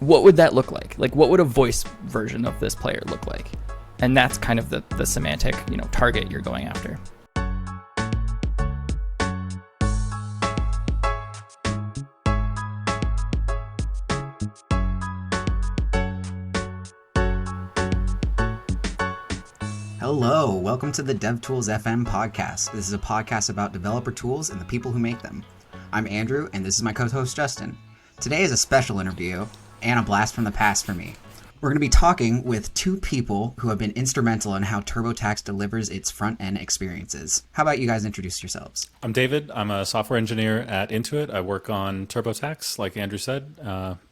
what would that look like? Like, what would a voice version of this player look like? And that's kind of the semantic, target you're going after. Hello, welcome to the devtools-fm podcast. This is a podcast about developer tools and the people who make them. I'm Andrew, and this is my co-host Justin. Today is a special interview and a blast from the past for me. We're going to be talking with two people who have been instrumental in how TurboTax delivers its front-end experiences. How about you guys introduce yourselves? I'm David. I'm a software engineer at Intuit. I work on TurboTax, like Andrew said,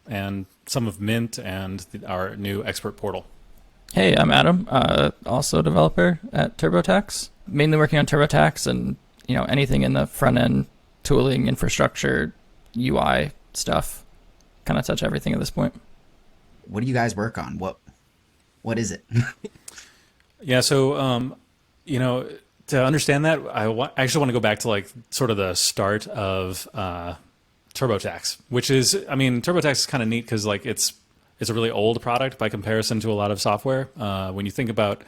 and some of Mint and our new expert portal. Hey, I'm Adam, also a developer at TurboTax, mainly working on TurboTax and, anything in the front-end tooling, infrastructure, UI stuff. Kind of touch everything at this point. What do you guys work on? What is it? Yeah, so, to understand that, I actually want to go back to sort of the start of TurboTax, which is, TurboTax is kind of neat because it's a really old product by comparison to a lot of software. When you think about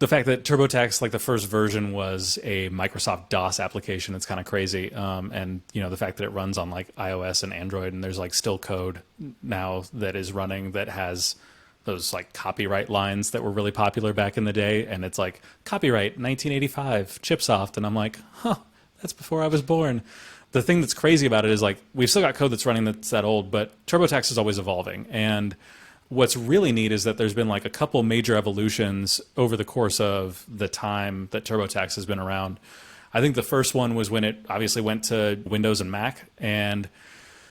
the fact that TurboTax, the first version was a Microsoft DOS application, it's kind of crazy. And the fact that it runs on iOS and Android, and there's still code now that is running that has those copyright lines that were really popular back in the day. And it's copyright 1985 Chipsoft. And I'm like, that's before I was born. The thing that's crazy about it is we've still got code that's running that's that old, but TurboTax is always evolving. And what's really neat is that there's been a couple major evolutions over the course of the time that TurboTax has been around. I think the first one was when it obviously went to Windows and Mac, and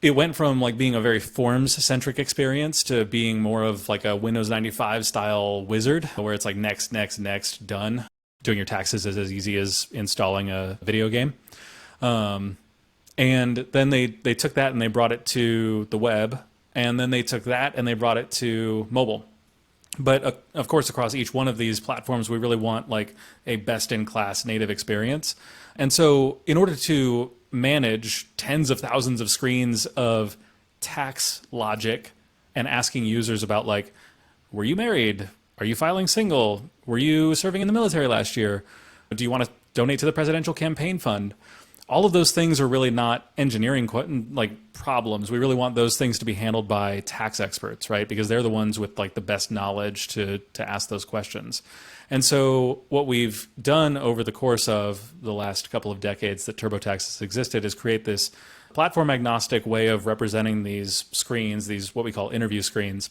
it went from being a very forms-centric experience to being more of a Windows 95 style wizard, where it's next, next, next, done. Doing your taxes is as easy as installing a video game. And then they took that and they brought it to the web, and then they took that and they brought it to mobile. But of course, across each one of these platforms, we really want a best-in-class native experience. And so in order to manage tens of thousands of screens of tax logic and asking users about were you married? Are you filing single? Were you serving in the military last year? Do you want to donate to the presidential campaign fund? All of those things are really not engineering problems. We really want those things to be handled by tax experts, right? Because they're the ones with the best knowledge to ask those questions. And so what we've done over the course of the last couple of decades that TurboTax has existed is create this platform agnostic way of representing these screens, these what we call interview screens.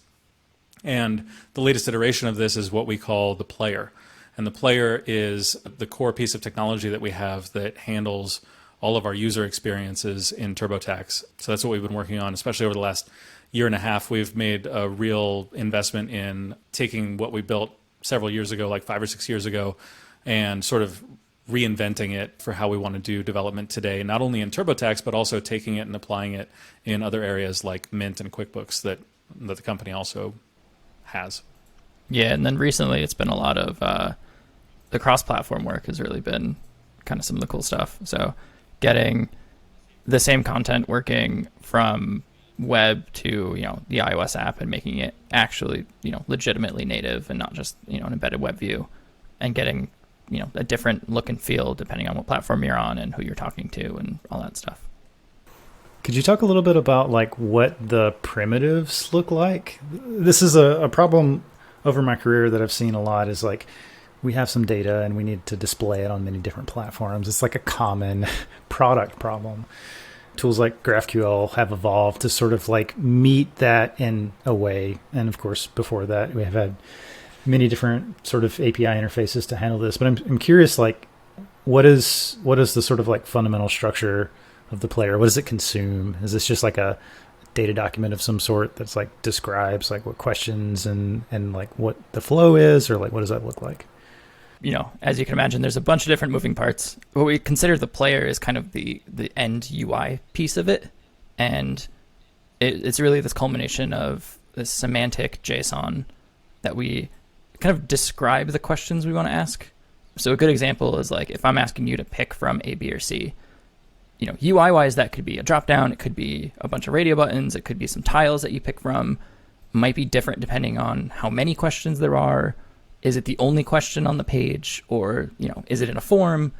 And the latest iteration of this is what we call the player. And the player is the core piece of technology that we have that handles all of our user experiences in TurboTax. So that's what we've been working on, especially over the last year and a half. We've made a real investment in taking what we built several years ago, 5 or 6 years ago, and sort of reinventing it for how we want to do development today, not only in TurboTax, but also taking it and applying it in other areas like Mint and QuickBooks that the company also has. Yeah, and then recently it's been a lot of the cross-platform work has really been kind of some of the cool stuff. So getting the same content working from web to the iOS app and making it actually legitimately native and not just an embedded web view, and getting a different look and feel depending on what platform you're on and who you're talking to and all that stuff. Could you talk a little bit about what the primitives look like? This is a problem over my career that I've seen a lot is we have some data and we need to display it on many different platforms. It's a common product problem. Tools like GraphQL have evolved to sort of meet that in a way. And of course, before that, we have had many different sort of API interfaces to handle this. But I'm curious, what is the sort of fundamental structure of the player? What does it consume? Is this just a data document of some sort that's describes what questions and what the flow is, or what does that look like? As you can imagine, there's a bunch of different moving parts. What we consider the player is kind of the end UI piece of it. And it's really this culmination of this semantic JSON that we kind of describe the questions we want to ask. So a good example is if I'm asking you to pick from A, B, or C, UI wise, that could be a drop down. It could be a bunch of radio buttons. It could be some tiles that you pick from. Might be different depending on how many questions there are. Is it the only question on the page, or, is it in a form?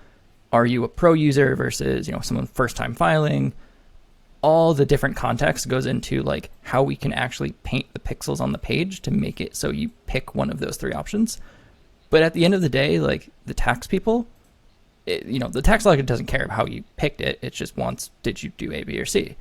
Are you a pro user versus, someone first time filing? All the different context goes into like how we can actually paint the pixels on the page to make it so you pick one of those three options. But at the end of the day, like the tax people, the tax logger doesn't care how you picked it. It just wants, did you do A, B, or C?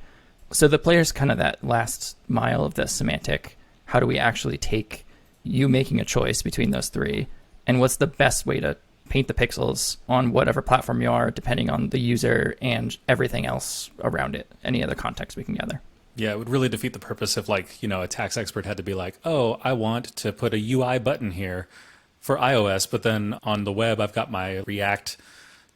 So the player's kind of that last mile of the semantic. How do we actually take you making a choice between those three? And what's the best way to paint the pixels on whatever platform you are, depending on the user and everything else around it, any other context we can gather. Yeah, it would really defeat the purpose if a tax expert had to be like, oh, I want to put a UI button here for iOS, but then on the web, I've got my React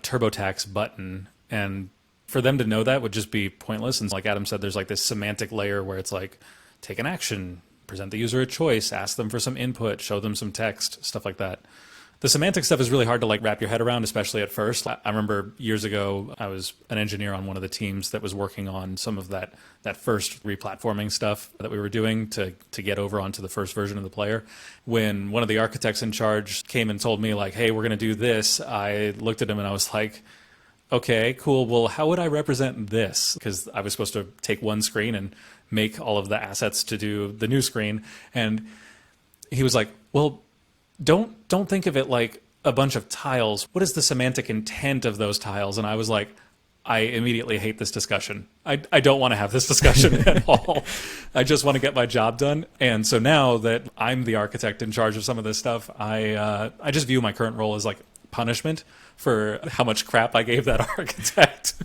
TurboTax button. And for them to know that would just be pointless. And like Adam said, there's like this semantic layer where it's like, take an action, present the user a choice, ask them for some input, show them some text, stuff like that. The semantic stuff is really hard to like wrap your head around, especially at first. I remember years ago, I was an engineer on one of the teams that was working on some of that first replatforming stuff that we were doing to get over onto the first version of the player. When one of the architects in charge came and told me like, hey, we're going to do this, I looked at him and I was like, okay, cool. Well, how would I represent this? Because I was supposed to take one screen and make all of the assets to do the new screen. And he was like, well, don't think of it like a bunch of tiles. What is the semantic intent of those tiles? And I was like, I immediately hate this discussion. I don't want to have this discussion at all. I just want to get my job done. And so now that I'm the architect in charge of some of this stuff, I just view my current role as like punishment for how much crap I gave that architect.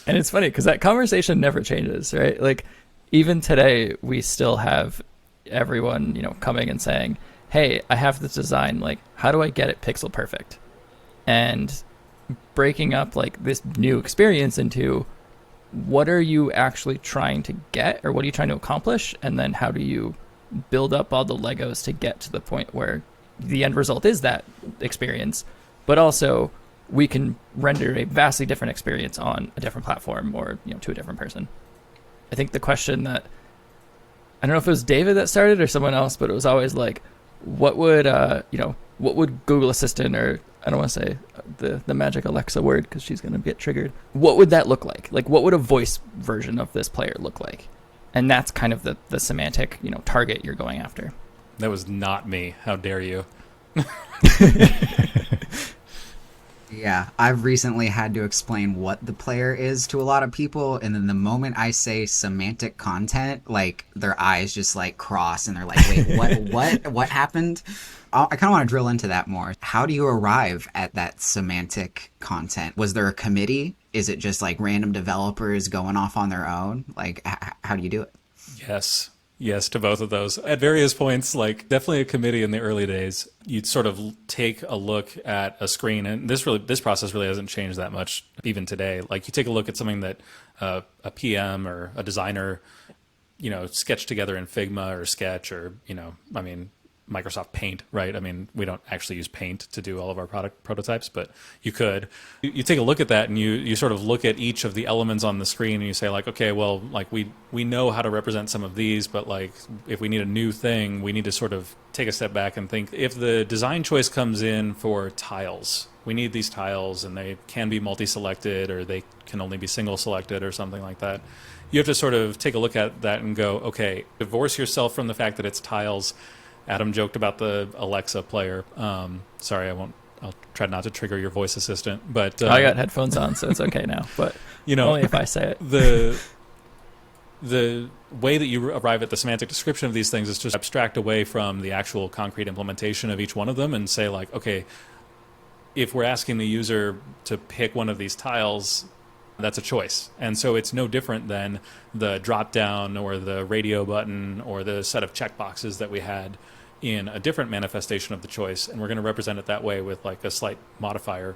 And it's funny because that conversation never changes, right? Like even today, we still have everyone, coming and saying, hey, I have this design, like, how do I get it pixel perfect? And breaking up like this new experience into what are you actually trying to get, or what are you trying to accomplish? And then how do you build up all the Legos to get to the point where the end result is that experience, but also we can render a vastly different experience on a different platform or, to a different person. I think the question that, I don't know if it was David that started or someone else, but it was always like, what would Google Assistant, or I don't want to say the magic Alexa word because she's going to get triggered. What would that look like? Like, what would a voice version of this player look like? And that's kind of the semantic, target you're going after. That was not me. How dare you? Yeah, I've recently had to explain what the player is to a lot of people, and then the moment I say semantic content, like their eyes just like cross and they're like, wait, what happened? I kind of want to drill into that more. How do you arrive at that semantic content? Was there a committee? Is it just like random developers going off on their own? Like, how do you do it? Yes to both of those. At various points, like definitely a committee in the early days, you'd sort of take a look at a screen, and this process really hasn't changed that much even today. Like you take a look at something that a PM or a designer, sketched together in Figma or Sketch or, Microsoft Paint, right? I mean, we don't actually use Paint to do all of our product prototypes, but you could. You take a look at that and you sort of look at each of the elements on the screen and you say like, okay, well, like we know how to represent some of these, but like if we need a new thing, we need to sort of take a step back and think if the design choice comes in for tiles, we need these tiles and they can be multi-selected or they can only be single selected or something like that. You have to sort of take a look at that and go, okay, divorce yourself from the fact that it's tiles. Adam joked about the Alexa player. Sorry, I'll try not to trigger your voice assistant, but I got headphones on, so it's okay now. But only if I say it. The way that you arrive at the semantic description of these things is to abstract away from the actual concrete implementation of each one of them and say like, okay, if we're asking the user to pick one of these tiles, that's a choice. And so it's no different than the drop down or the radio button or the set of checkboxes that we had in a different manifestation of the choice. And we're going to represent it that way with like a slight modifier.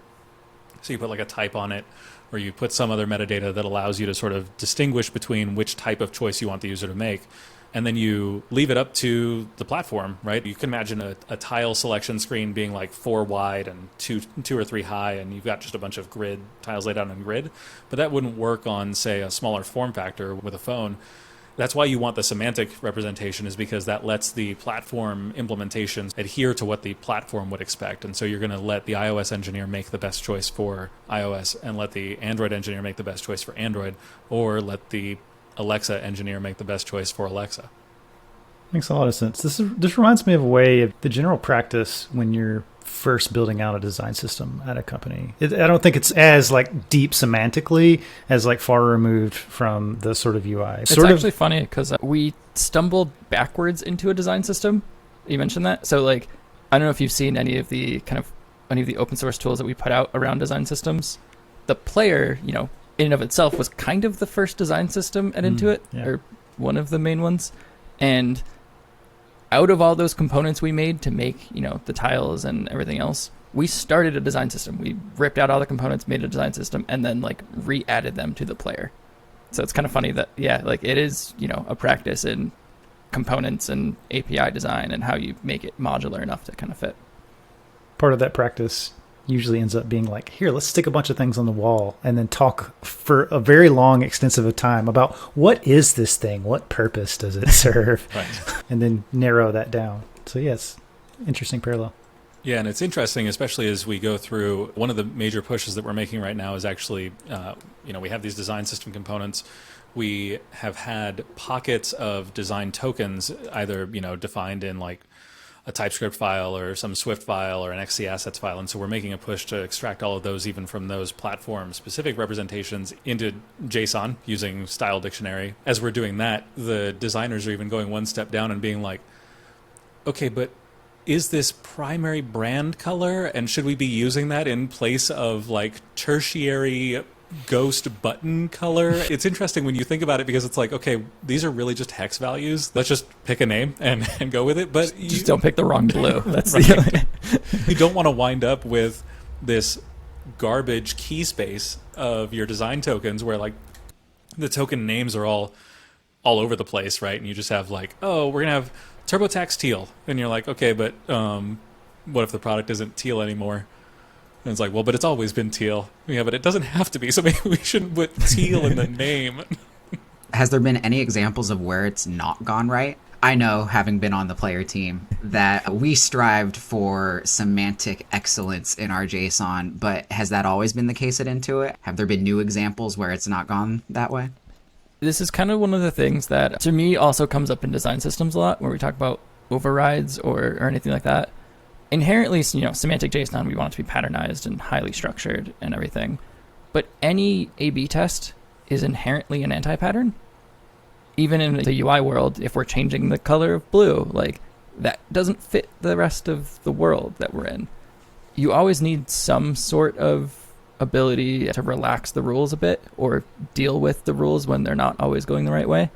So you put like a type on it, or you put some other metadata that allows you to sort of distinguish between which type of choice you want the user to make. and then you leave it up to the platform, right? You can imagine a tile selection screen being like 4 wide and two or 3 high, and you've got just a bunch of grid tiles laid out on grid. But that wouldn't work on, say, a smaller form factor with a phone. That's why you want the semantic representation, is because that lets the platform implementations adhere to what the platform would expect. And so you're going to let the iOS engineer make the best choice for iOS and let the Android engineer make the best choice for Android, or let the Alexa engineer make the best choice for Alexa. Makes a lot of sense. This reminds me of a way of the general practice when you're first building out a design system at a company. I don't think it's as like deep semantically as like far removed from the sort of UI. It's actually funny because we stumbled backwards into a design system. You mentioned that. So like, I don't know if you've seen any of the open source tools that we put out around design systems. The player, in and of itself was kind of the first design system at Intuit, or one of the main ones. And out of all those components we made to make, the tiles and everything else, we started a design system. We ripped out all the components, made a design system, and then like re-added them to the player. So it's kind of funny that, it is, a practice in components and API design and how you make it modular enough to kind of fit. Part of that practice usually ends up being like, here, let's stick a bunch of things on the wall and then talk for a very long, extensive time about what is this thing? What purpose does it serve? Right. And then narrow that down. So yes, interesting parallel. Yeah, and it's interesting, especially as we go through, one of the major pushes that we're making right now is actually, we have these design system components. We have had pockets of design tokens, either, defined in like a TypeScript file or some Swift file or an XC assets file. And so we're making a push to extract all of those, even from those platform-specific representations, into JSON using Style Dictionary. As we're doing that, the designers are even going one step down and being like, okay, but is this primary brand color? And should we be using that in place of like tertiary ghost button color? It's interesting when you think about it, because it's like, okay, these are really just hex values. Let's just pick a name and go with it. But you just don't pick the wrong blue. That's right. You don't want to wind up with this garbage key space of your design tokens where like the token names are all over the place, right? And you just have like, oh, we're gonna have TurboTax teal, and you're like, okay, but what if the product isn't teal anymore? And it's like, well, but it's always been teal. Yeah, but it doesn't have to be, so maybe we shouldn't put teal in the name. Has there been any examples of where it's not gone right? I know, having been on the player team, that we strived for semantic excellence in our JSON, but has that always been the case at Intuit? Have there been new examples where it's not gone that way? This is kind of one of the things that, to me, also comes up in design systems a lot, where we talk about overrides or anything like that. Inherently, semantic JSON, we want it to be patternized and highly structured and everything. But any A/B test is inherently an anti-pattern. Even in the UI world, if we're changing the color of blue, like that doesn't fit the rest of the world that we're in. You always need some sort of ability to relax the rules a bit or deal with the rules when they're not always going the right way.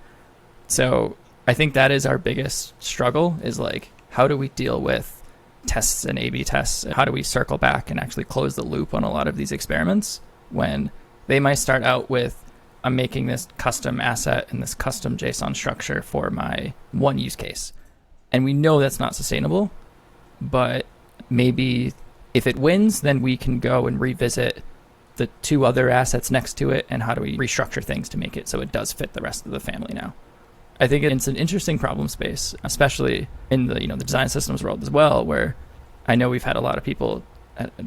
So I think that is our biggest struggle, is like, how do we deal with tests and A/B tests? How do we circle back and actually close the loop on a lot of these experiments when they might start out with, I'm making this custom asset and this custom JSON structure for my one use case. And we know that's not sustainable, but maybe if it wins, then we can go and revisit the 2 other assets next to it, and how do we restructure things to make it so it does fit the rest of the family now. I think it's an interesting problem space, especially in the the design systems world as well, where I know we've had a lot of people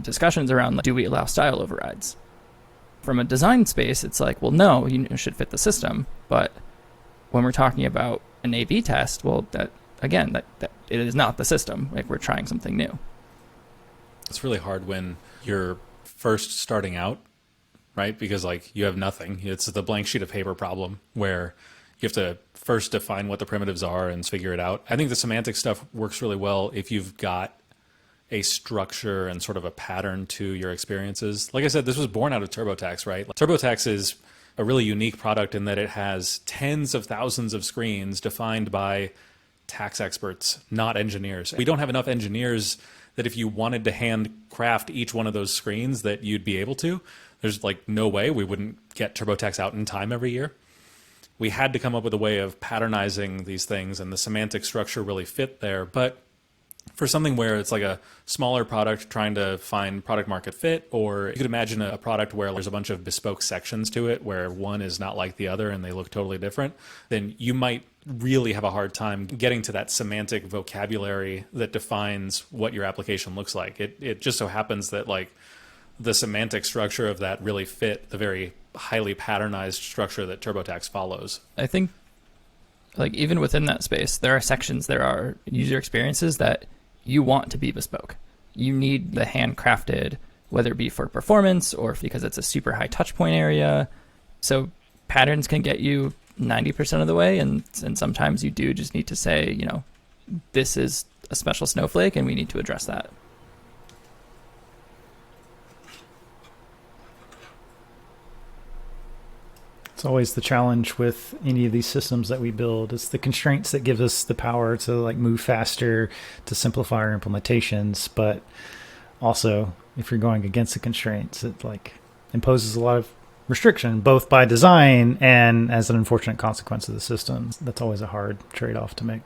discussions around, like, do we allow style overrides? From a design space, it's like, well, no, you should fit the system. But when we're talking about an A/B test, well, that it is not the system. Like, we're trying something new. It's really hard when you're first starting out, right? Because like you have nothing. It's the blank sheet of paper problem where you have to first define what the primitives are and figure it out. I think the semantic stuff works really well if you've got a structure and sort of a pattern to your experiences. Like I said, this was born out of TurboTax, right? TurboTax is a really unique product in that it has tens of thousands of screens defined by tax experts, not engineers. We don't have enough engineers that if you wanted to handcraft each one of those screens that you'd be able to. There's like no way we wouldn't get TurboTax out in time every year. we had to come up with a way of patternizing these things, and the semantic structure really fit there. But for something where it's like a smaller product trying to find product market fit, or you could imagine a product where there's a bunch of bespoke sections to it where one is not like the other and they look totally different, then you might really have a hard time getting to that semantic vocabulary that defines what your application looks like. It just so happens that like the semantic structure of that really fit the very highly patternized structure that TurboTax follows. I think like even within that space, there are sections, there are user experiences that you want to be bespoke. You need the handcrafted, whether it be for performance or because it's a super high touch point area. So patterns can get you 90% of the way. And sometimes you do just need to say, you know, this is a special snowflake and we need to address that. It's always the challenge with any of these systems that we build. It's the constraints that give us the power to like move faster, to simplify our implementations. But also, if you're going against the constraints, it like imposes a lot of restriction, both by design and as an unfortunate consequence of the system. That's always a hard trade-off to make.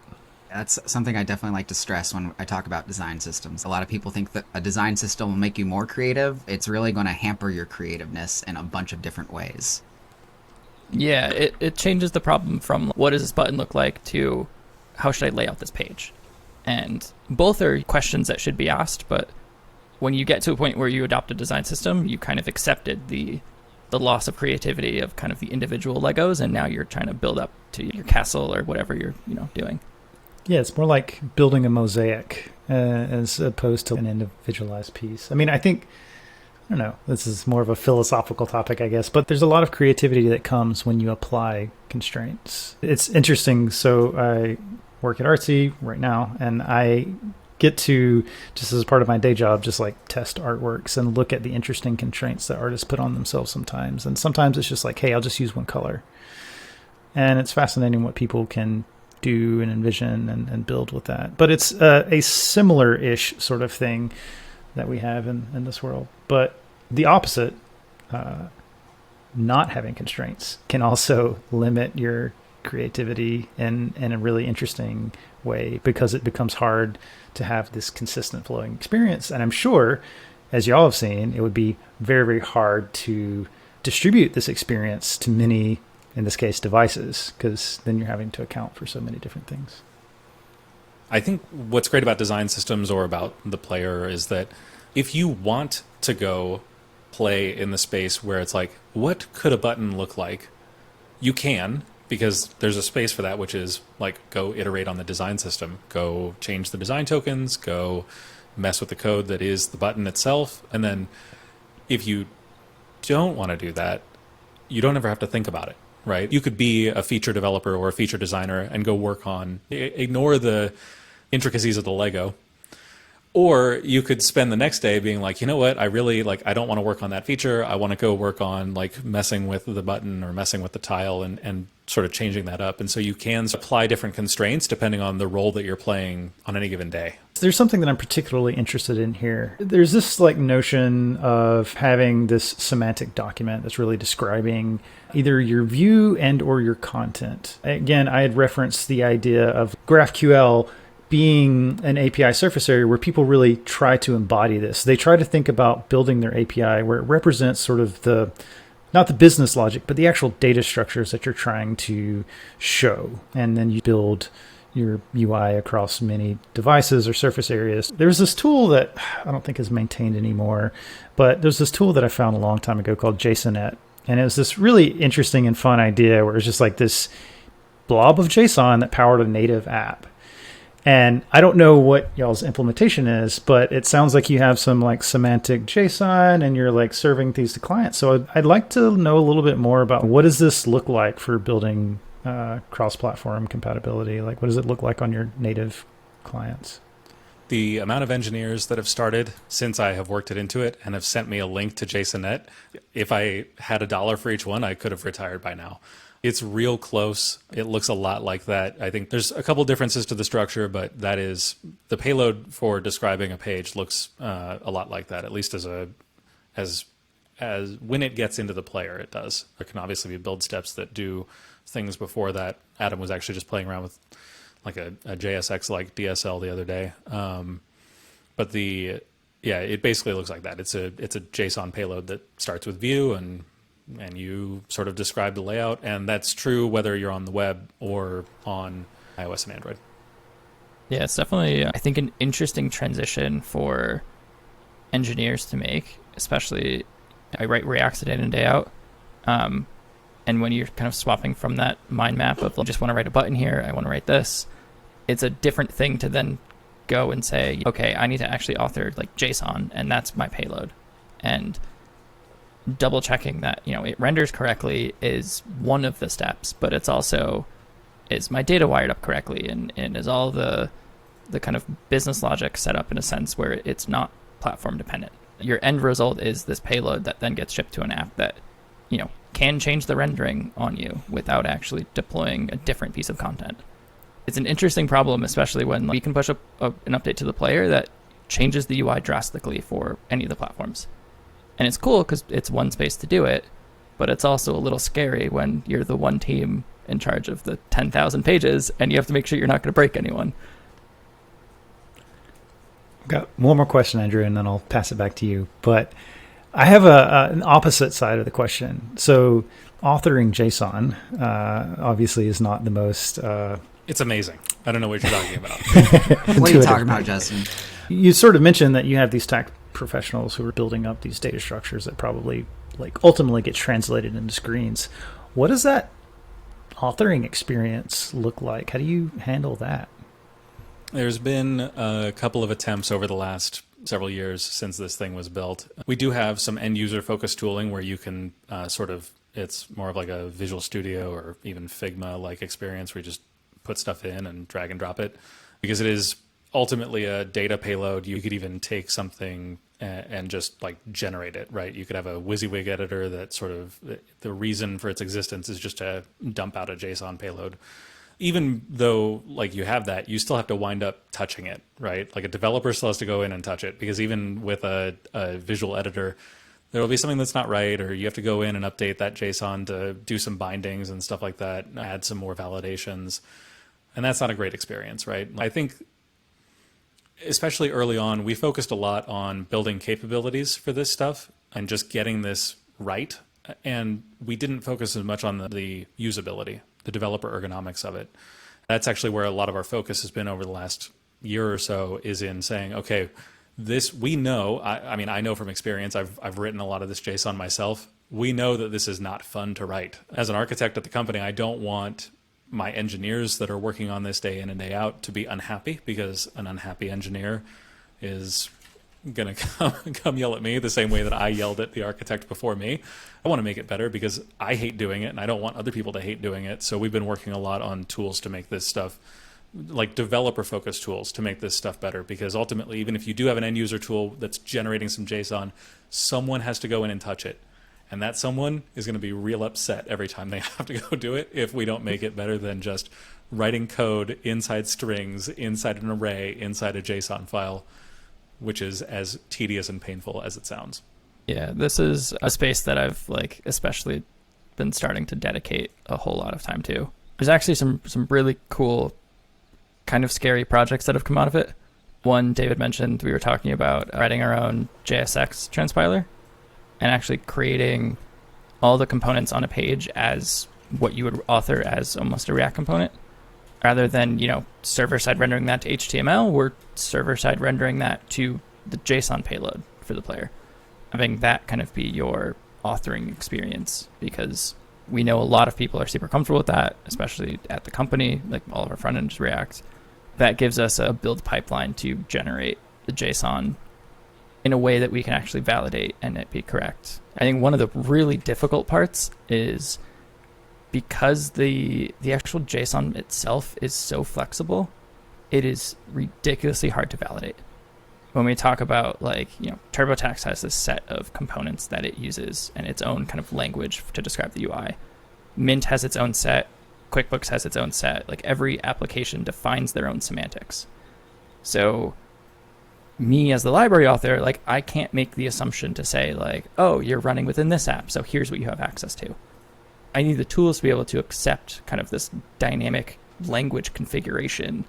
That's something I definitely like to stress when I talk about design systems. A lot of people think that a design system will make you more creative. It's really going to hamper your creativeness in a bunch of different ways. Yeah, it changes the problem from what does this button look like to how should I lay out this page? And both are questions that should be asked, but when you get to a point where you adopt a design system, you kind of accepted the loss of creativity of kind of the individual Legos, and now you're trying to build up to your castle or whatever you're doing. Yeah, it's more like building a mosaic as opposed to an individualized piece. I mean, I don't know, this is more of a philosophical topic, I guess, but there's a lot of creativity that comes when you apply constraints. It's interesting. So I work at Artsy right now, and I get to, just as part of my day job, just like test artworks and look at the interesting constraints that artists put on themselves sometimes. And sometimes it's just like, hey, I'll just use one color. And it's fascinating what people can do and envision and build with that. But it's a similar-ish sort of thing that we have in this world. But the opposite, not having constraints, can also limit your creativity in a really interesting way, because it becomes hard to have this consistent flowing experience. And I'm sure, as y'all have seen, it would be very, very hard to distribute this experience to many, in this case, devices, because then you're having to account for so many different things. I think what's great about design systems or about the player is that if you want to go play in the space where it's like, what could a button look like? You can, because there's a space for that, which is like, go iterate on the design system, go change the design tokens, go mess with the code that is the button itself. And then if you don't want to do that, you don't ever have to think about it, right? You could be a feature developer or a feature designer and go work on, ignore the intricacies of the Lego. Or you could spend the next day being like, you know what, I really I don't want to work on that feature. I want to go work on like messing with the button or messing with the tile and sort of changing that up. And so you can apply different constraints depending on the role that you're playing on any given day. There's something that I'm particularly interested in here. There's this like notion of having this semantic document that's really describing either your view and or your content. Again, I had referenced the idea of GraphQL being an API surface area where people really try to embody this. They try to think about building their API where it represents sort of not the business logic, but the actual data structures that you're trying to show. And then you build your UI across many devices or surface areas. There's this tool that I don't think is maintained anymore, but there's this tool that I found a long time ago called JSONet. And it was this really interesting and fun idea where it was just like this blob of JSON that powered a native app. And I don't know what y'all's implementation is, but it sounds like you have some like semantic JSON and you're like serving these to clients. So I'd like to know a little bit more about what does this look like for building cross-platform compatibility? Like what does it look like on your native clients? The amount of engineers that have started since I have worked at Intuit and have sent me a link to JSONet, if I had $1 for each one, I could have retired by now. It's real close. It looks a lot like that. I think there's a couple differences to the structure, but that is the payload for describing a page looks a lot like that, at least as when it gets into the player, it does. There can obviously be build steps that do things before that. Adam was actually just playing around with like a JSX like DSL the other day. But it basically looks like that. It's a JSON payload that starts with view and you sort of describe the layout, and that's true whether you're on the web or on iOS and Android. Yeah, it's definitely, I think, an interesting transition for engineers to make, especially I write Reacts day in and day out. And when you're kind of swapping from that mind map of, I just want to write a button here, I want to write this, it's a different thing to then go and say, okay, I need to actually author like JSON, and that's my payload. And double checking that, it renders correctly is one of the steps, but it's also, is my data wired up correctly, and is all the kind of business logic set up in a sense where it's not platform dependent. Your end result is this payload that then gets shipped to an app that, can change the rendering on you without actually deploying a different piece of content. It's an interesting problem, especially when we can push an update to the player that changes the UI drastically for any of the platforms. And it's cool because it's one space to do it, but it's also a little scary when you're the one team in charge of the 10,000 pages and you have to make sure you're not going to break anyone. I've got one more question, Andrew, and then I'll pass it back to you. But I have an opposite side of the question. So authoring JSON obviously is not the most... It's amazing. I don't know what you're talking about. What are you talking about, Justin? You sort of mentioned that you have these tech professionals who are building up these data structures that probably ultimately get translated into screens. What does that authoring experience look like? How do you handle that? There's been a couple of attempts over the last several years since this thing was built. We do have some end user focused tooling where you can it's more of like a Visual Studio or even Figma like experience where you just put stuff in and drag and drop it, because it is ultimately a data payload. You could even take something and just like generate it, right? You could have a WYSIWYG editor that sort of, the reason for its existence is just to dump out a JSON payload. Even though like you have that, you still have to wind up touching it, right? Like a developer still has to go in and touch it, because even with a visual editor, there will be something that's not right, or you have to go in and update that JSON to do some bindings and stuff like that, and add some more validations. And that's not a great experience, right? I think especially early on, we focused a lot on building capabilities for this stuff and just getting this right. And we didn't focus as much on the usability, the developer ergonomics of it. That's actually where a lot of our focus has been over the last year or so, is in saying, okay, this, we know, I know from experience, I've written a lot of this JSON myself. We know that this is not fun to write. As an architect at the company, I don't want my engineers that are working on this day in and day out to be unhappy, because an unhappy engineer is going to come yell at me the same way that I yelled at the architect before me. I want to make it better because I hate doing it and I don't want other people to hate doing it. So we've been working a lot on tools to make this stuff, like developer focused tools to make this stuff better, because ultimately, even if you do have an end user tool that's generating some JSON, someone has to go in and touch it. And that someone is going to be real upset every time they have to go do it if we don't make it better than just writing code inside strings, inside an array, inside a JSON file, which is as tedious and painful as it sounds. Yeah, this is a space that I've especially been starting to dedicate a whole lot of time to. There's actually some really cool, kind of scary projects that have come out of it. One, David mentioned, we were talking about writing our own JSX transpiler and actually creating all the components on a page as what you would author as almost a React component. Rather than, server-side rendering that to HTML, we're server-side rendering that to the JSON payload for the player. Having that kind of be your authoring experience, because we know a lot of people are super comfortable with that, especially at the company, like all of our front end is React. That gives us a build pipeline to generate the JSON in a way that we can actually validate and it be correct. I think one of the really difficult parts is because the actual JSON itself is so flexible, it is ridiculously hard to validate. When we talk about TurboTax has this set of components that it uses and its own kind of language to describe the UI. Mint has its own set. QuickBooks has its own set. Every application defines their own semantics. So me as the library author, I can't make the assumption to say oh, you're running within this app, so here's what you have access to. I need the tools to be able to accept kind of this dynamic language configuration.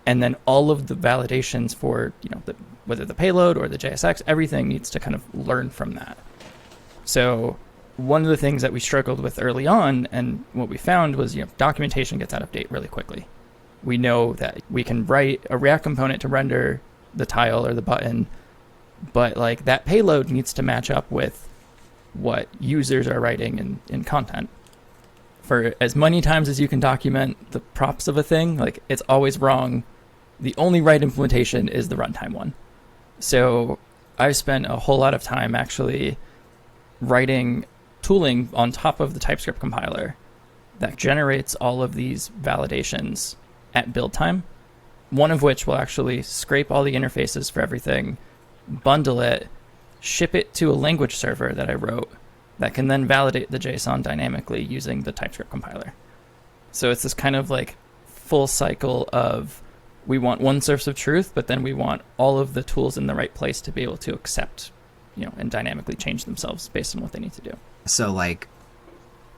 And then all of the validations for, whether the payload or the JSX, everything needs to kind of learn from that. So one of the things that we struggled with early on, and what we found was, documentation gets out of date really quickly. We know that we can write a React component to render the tile or the button, but like that payload needs to match up with what users are writing in content. For as many times as you can document the props of a thing, like it's always wrong. The only right implementation is the runtime one. So I've spent a whole lot of time actually writing tooling on top of the TypeScript compiler that generates all of these validations at build time, one of which will actually scrape all the interfaces for everything, bundle it, ship it to a language server that I wrote that can then validate the JSON dynamically using the TypeScript compiler. So it's this kind of like full cycle of, we want one source of truth, but then we want all of the tools in the right place to be able to accept, and dynamically change themselves based on what they need to do. So like,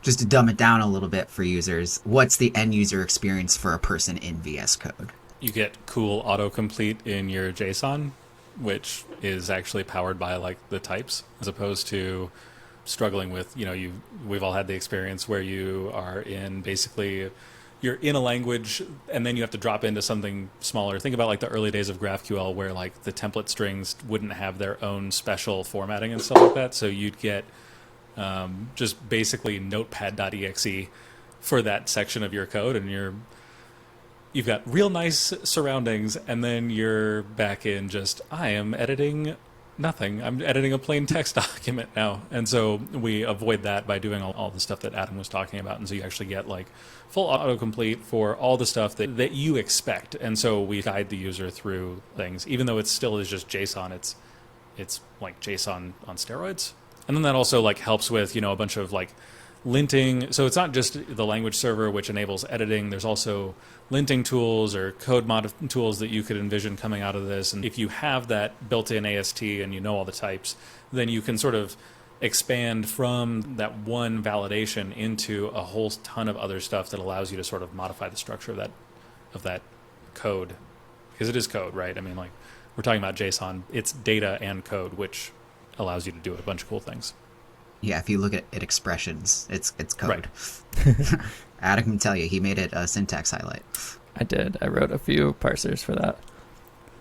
just to dumb it down a little bit for users, what's the end user experience for a person in VS Code? You get cool autocomplete in your JSON, which is actually powered by like the types, as opposed to struggling with, we've all had the experience where you are in basically, you're in a language and then you have to drop into something smaller. Think about like the early days of GraphQL where like the template strings wouldn't have their own special formatting and stuff like that. So you'd get just basically notepad.exe for that section of your code, and you've got real nice surroundings, and then you're back in just, I am editing nothing. I'm editing a plain text document now. And so we avoid that by doing all the stuff that Adam was talking about. And so you actually get like full autocomplete for all the stuff that you expect. And so we guide the user through things, even though it still is just JSON. It's like JSON on steroids. And then that also like helps with, a bunch of like linting. So it's not just the language server, which enables editing. There's also linting tools or code mod tools that you could envision coming out of this. And if you have that built-in AST and you know all the types, then you can sort of expand from that one validation into a whole ton of other stuff that allows you to sort of modify the structure of that code. Because it is code, right? I mean, like, we're talking about JSON. It's data and code, which allows you to do a bunch of cool things. Yeah, if you look at expressions, it's code. Right. Adam can tell you, he made it a syntax highlight. I did. I wrote a few parsers for that.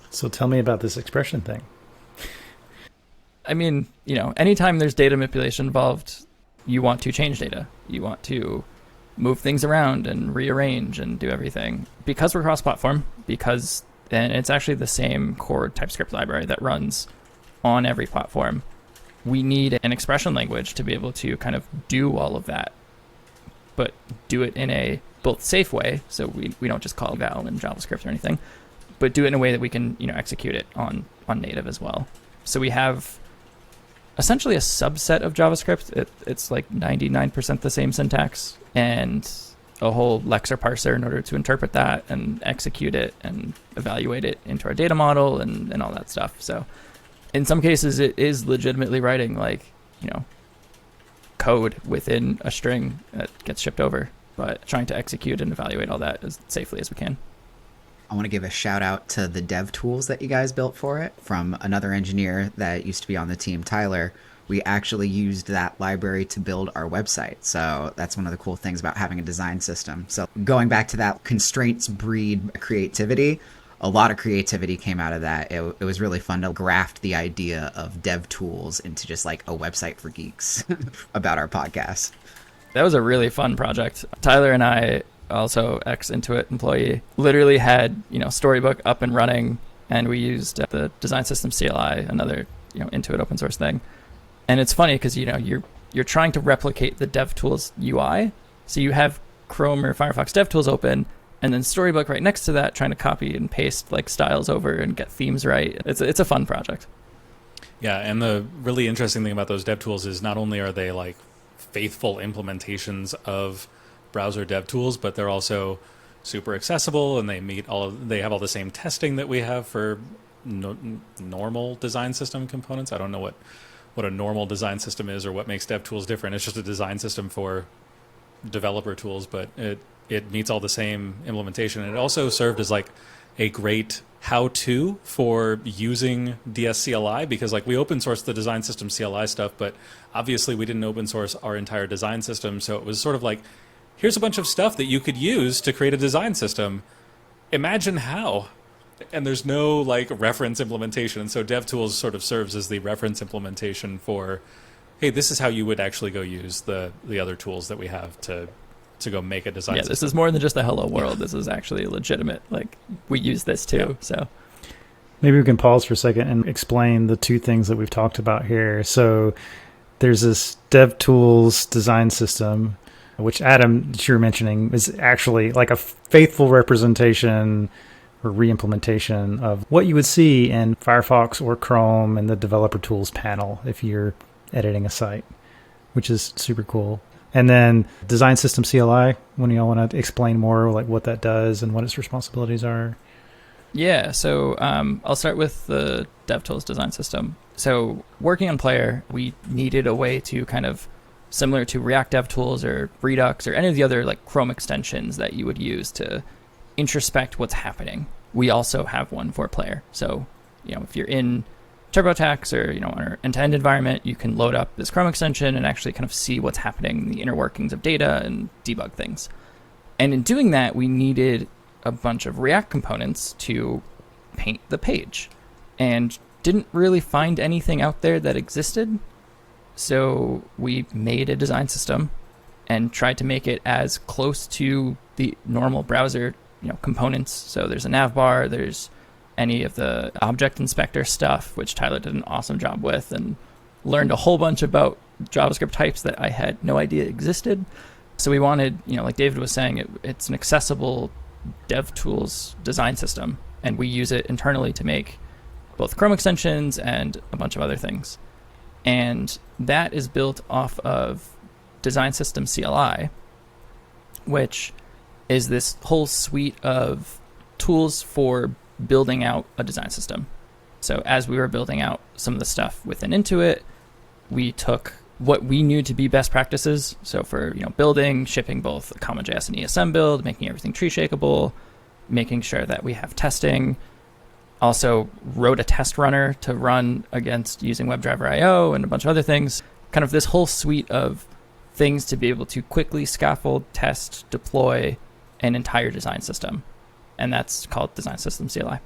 So tell me about this expression thing. I mean, anytime there's data manipulation involved, you want to change data. You want to move things around and rearrange and do everything. Because we're cross-platform, and it's actually the same core TypeScript library that runs on every platform, we need an expression language to be able to kind of do all of that, but do it in a both safe way, so we don't just call val in JavaScript or anything, but do it in a way that we can execute it on native as well. So we have essentially a subset of JavaScript. It's like 99% the same syntax, and a whole lexer parser in order to interpret that and execute it and evaluate it into our data model and all that stuff. So in some cases, it is legitimately writing code within a string that gets shipped over, but trying to execute and evaluate all that as safely as we can. I want to give a shout out to the dev tools that you guys built for it from another engineer that used to be on the team, Tyler. We actually used that library to build our website. So that's one of the cool things about having a design system. So going back to that, constraints breed creativity. A lot of creativity came out of that. It was really fun to graft the idea of dev tools into just like a website for geeks about our podcast. That was a really fun project. Tyler and I, also ex-Intuit employee, literally had Storybook up and running, and we used the design system CLI, another Intuit open source thing. And it's funny because you're trying to replicate the DevTools UI, so you have Chrome or Firefox DevTools open, and then Storybook right next to that, trying to copy and paste like styles over and get themes right. It's a fun project. Yeah, and the really interesting thing about those DevTools is not only are they like faithful implementations of browser DevTools, but they're also super accessible, and they have all the same testing that we have for normal design system components. I don't know what a normal design system is or what makes DevTools different. It's just a design system for developer tools, but it meets all the same implementation. And it also served as like a great how-to for using DS-CLI, because like we open sourced the design system CLI stuff, but obviously we didn't open source our entire design system. So it was sort of like, here's a bunch of stuff that you could use to create a design system. Imagine how. And there's no like reference implementation. And so DevTools sort of serves as the reference implementation for, hey, this is how you would actually go use the other tools that we have to go make a design system. This is more than just a hello world. This is actually legitimate. Like, we use this too. Yeah. So maybe we can pause for a second and explain the two things that we've talked about here. So there's this DevTools design system, which Adam, that you were mentioning, is actually like a faithful representation or re-implementation of what you would see in Firefox or Chrome in the developer tools panel if you're editing a site, which is super cool. And then design system CLI, when y'all want to explain more like what that does and what its responsibilities are. Yeah, so I'll start with the DevTools design system. So working on Player, we needed a way to kind of, similar to React DevTools or Redux or any of the other like Chrome extensions that you would use to introspect what's happening. We also have one for Player. So, if you're in TurboTax or, on our end-to-end environment, you can load up this Chrome extension and actually kind of see what's happening in the inner workings of data and debug things. And in doing that, we needed a bunch of React components to paint the page and didn't really find anything out there that existed. So we made a design system and tried to make it as close to the normal browser, components. So there's a nav bar, there's any of the object inspector stuff, which Tyler did an awesome job with and learned a whole bunch about JavaScript types that I had no idea existed. So we wanted, like David was saying, it's an accessible DevTools design system, and we use it internally to make both Chrome extensions and a bunch of other things. And that is built off of Design System CLI, which is this whole suite of tools for building out a design system. So as we were building out some of the stuff within Intuit, we took what we knew to be best practices. So for building, shipping both a CommonJS and ESM build, making everything tree shakeable, making sure that we have testing. Also wrote a test runner to run against using WebDriver IO and a bunch of other things. Kind of this whole suite of things to be able to quickly scaffold, test, deploy an entire design system. And that's called Design System CLI.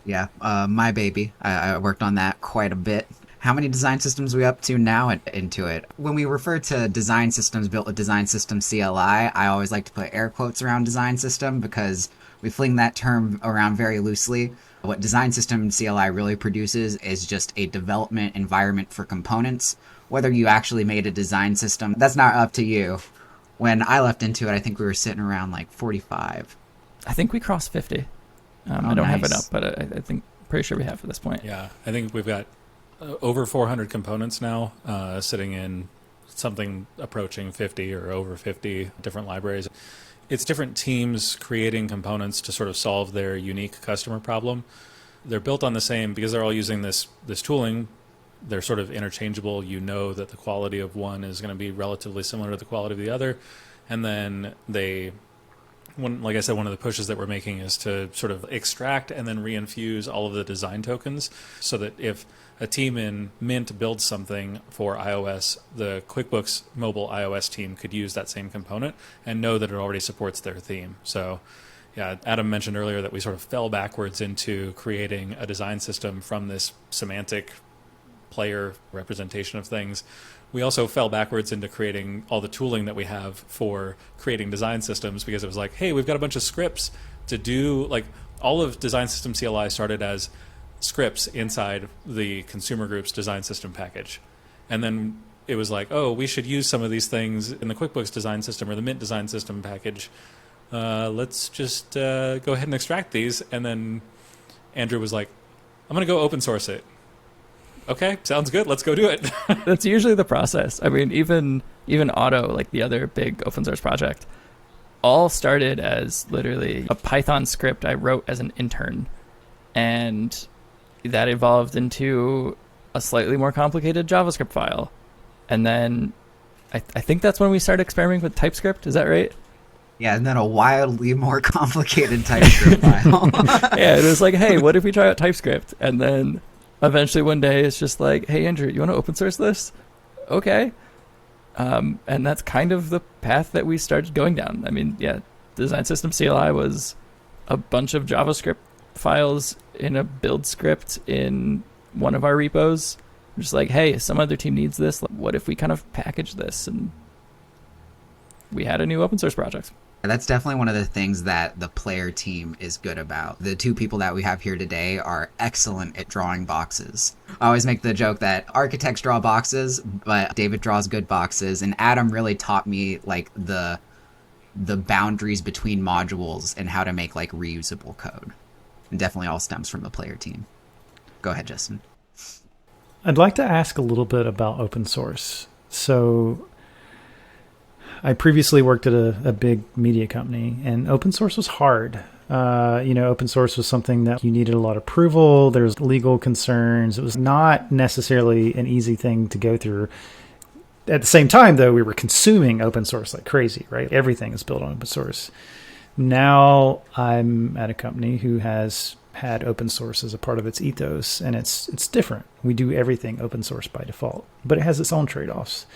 Yeah, my baby. I worked on that quite a bit. How many design systems are we up to now at Intuit? When we refer to design systems built with Design System CLI, I always like to put air quotes around design system because we fling that term around very loosely. What Design System CLI really produces is just a development environment for components. Whether you actually made a design system, that's not up to you. When I left Intuit, I think we were sitting around like 45. I think we crossed 50. I don't have it up, but I think pretty sure we have at this point. Yeah, I think we've got over 400 components now, sitting in something approaching 50 or over 50 different libraries. It's different teams creating components to sort of solve their unique customer problem. They're built on the same, because they're all using this tooling, they're sort of interchangeable. You know that the quality of one is going to be relatively similar to the quality of the other. And then like I said, one of the pushes that we're making is to sort of extract and then reinfuse all of the design tokens so that if a team in Mint builds something for iOS, the QuickBooks mobile iOS team could use that same component and know that it already supports their theme. So yeah, Adam mentioned earlier that we sort of fell backwards into creating a design system from this semantic player representation of things. We also fell backwards into creating all the tooling that we have for creating design systems, because it was like, hey, we've got a bunch of scripts to do, like all of Design System CLI started as scripts inside the consumer group's design system package. And then it was like, oh, we should use some of these things in the QuickBooks design system or the Mint design system package. Let's just go ahead and extract these. And then Andrew was like, I'm going to go open source it. Okay, sounds good. Let's go do it. That's usually the process. I mean, even Auto, like the other big open source project, all started as literally a Python script I wrote as an intern. And that evolved into a slightly more complicated JavaScript file. And then I think that's when we started experimenting with TypeScript. Is that right? Yeah, and then a wildly more complicated TypeScript file. Yeah, it was like, hey, what if we try out TypeScript? And then eventually one day it's just like, hey, Andrew, you want to open source this? Okay. And that's kind of the path that we started going down. I mean, yeah, Design System CLI was a bunch of JavaScript files in a build script in one of our repos. Just like, hey, some other team needs this. What if we kind of package this? And we had a new open source project. That's definitely one of the things that the player team is good about. The two people that we have here today are excellent at drawing boxes. I always make the joke that architects draw boxes, but David draws good boxes, and Adam really taught me like the boundaries between modules and how to make like reusable code. And definitely all stems from the player team. Go ahead, Justin. I'd like to ask a little bit about open source. So I previously worked at a big media company, and open source was hard. Open source was something that you needed a lot of approval. There was legal concerns. It was not necessarily an easy thing to go through. At the same time, though, we were consuming open source like crazy, right? Everything is built on open source. Now I'm at a company who has had open source as a part of its ethos, and it's different. We do everything open source by default, but it has its own trade-offs.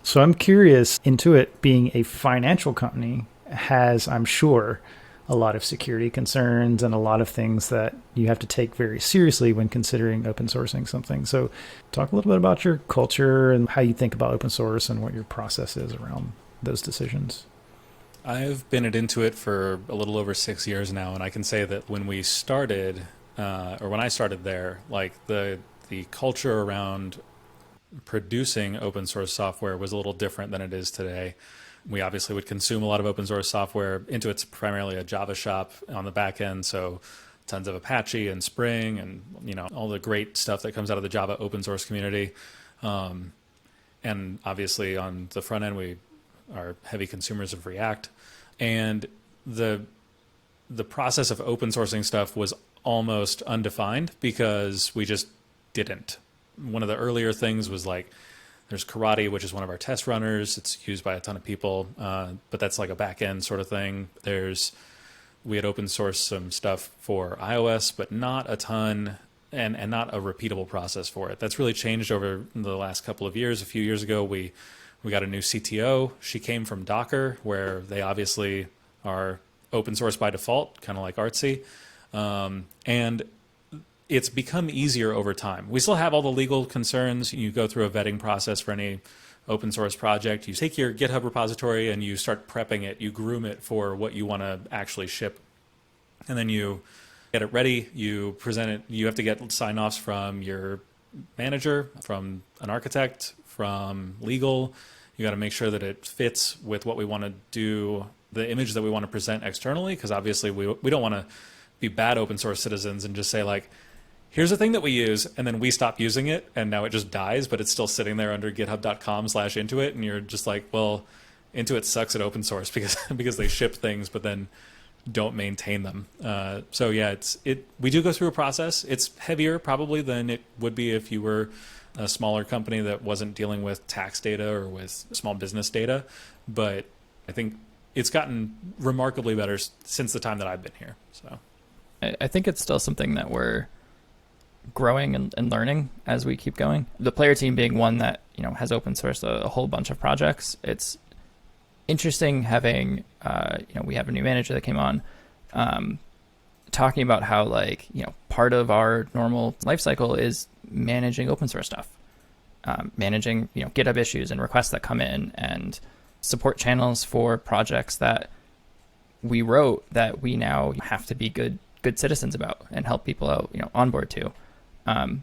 So I'm curious, Intuit being a financial company has, I'm sure, a lot of security concerns and a lot of things that you have to take very seriously when considering open sourcing something. So talk a little bit about your culture and how you think about open source and what your process is around those decisions. I've been at Intuit for a little over 6 years now, and I can say that when we started, or when I started there, like the culture around producing open source software was a little different than it is today. We obviously would consume a lot of open source software. Intuit's primarily a Java shop on the back end, so tons of Apache and Spring and all the great stuff that comes out of the Java open source community. And obviously on the front end, we are heavy consumers of React. And the process of open sourcing stuff was almost undefined because we just didn't. One of the earlier things was like, there's Karate, which is one of our test runners. It's used by a ton of people, but that's like a back end sort of thing. We had open sourced some stuff for iOS, but not a ton and not a repeatable process for it. That's really changed over the last couple of years. A few years ago, we got a new CTO. She came from Docker, where they obviously are open source by default, kind of like Artsy. And it's become easier over time. We still have all the legal concerns. You go through a vetting process for any open source project. You take your GitHub repository and you start prepping it. You groom it for what you want to actually ship. And then you get it ready. You present it. You have to get sign-offs from your manager, from an architect, from legal. You got to make sure that it fits with what we want to do, the image that we want to present externally, because obviously we don't want to be bad open source citizens and just say like, here's a thing that we use, and then we stop using it, and now it just dies, but it's still sitting there under github.com/Intuit, and you're just like, well, Intuit sucks at open source because they ship things, but then don't maintain them. So yeah, we do go through a process. It's heavier probably than it would be if you were a smaller company that wasn't dealing with tax data or with small business data, but I think it's gotten remarkably better since the time that I've been here. So I think it's still something that we're growing and learning as we keep going. The player team being one that has open sourced a whole bunch of projects. It's interesting having we have a new manager that came on talking about how part of our normal life cycle is managing open source stuff, managing GitHub issues and requests that come in, and support channels for projects that we wrote that we now have to be good citizens about and help people out onboard to.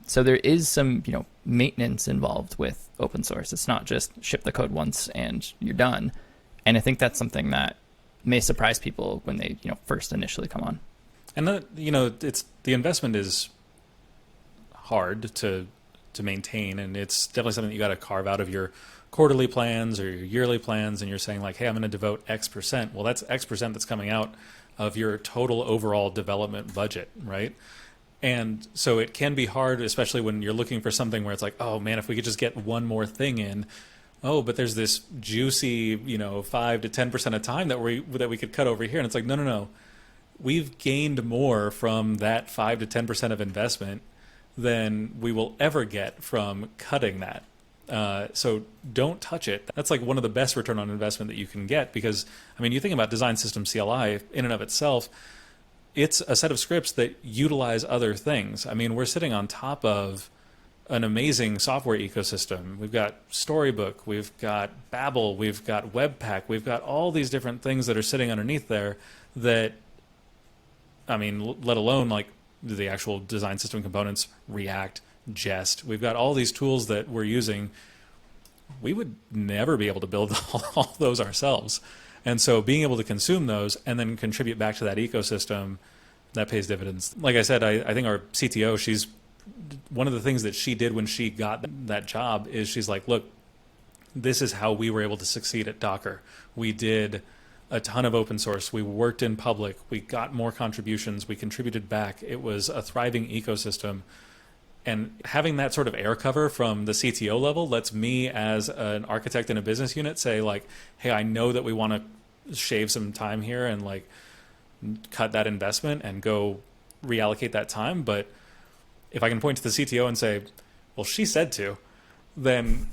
So there is some, maintenance involved with open source. It's not just ship the code once and you're done. And I think that's something that may surprise people when they, first initially come on. And it's the investment is hard to maintain, and it's definitely something that you got to carve out of your quarterly plans or your yearly plans. And you're saying like, hey, I'm going to devote X percent. Well, that's X percent that's coming out of your total overall development budget, right? And so it can be hard, especially when you're looking for something where it's like, oh man, if we could just get one more thing in, oh, but there's this juicy, 5 to 10% of time that we could cut over here. And it's like, no, no, no. We've gained more from that 5 to 10% of investment than we will ever get from cutting that. So don't touch it. That's like one of the best return on investment that you can get, because, I mean, you think about design system CLI in and of itself, it's a set of scripts that utilize other things. I mean, we're sitting on top of an amazing software ecosystem. We've got Storybook, we've got Babel, we've got Webpack, we've got all these different things that are sitting underneath there that, I mean, let alone like the actual design system components, React, Jest. We've got all these tools that we're using. We would never be able to build all those ourselves. And so being able to consume those and then contribute back to that ecosystem, that pays dividends. Like I said, I think our CTO, she's one of the things that she did when she got that job is she's like, look, this is how we were able to succeed at Docker. We did a ton of open source. We worked in public. We got more contributions. We contributed back. It was a thriving ecosystem. And having that sort of air cover from the CTO level lets me as an architect in a business unit say like, hey, I know that we want to shave some time here and like cut that investment and go reallocate that time. But if I can point to the CTO and say, well, she said to, then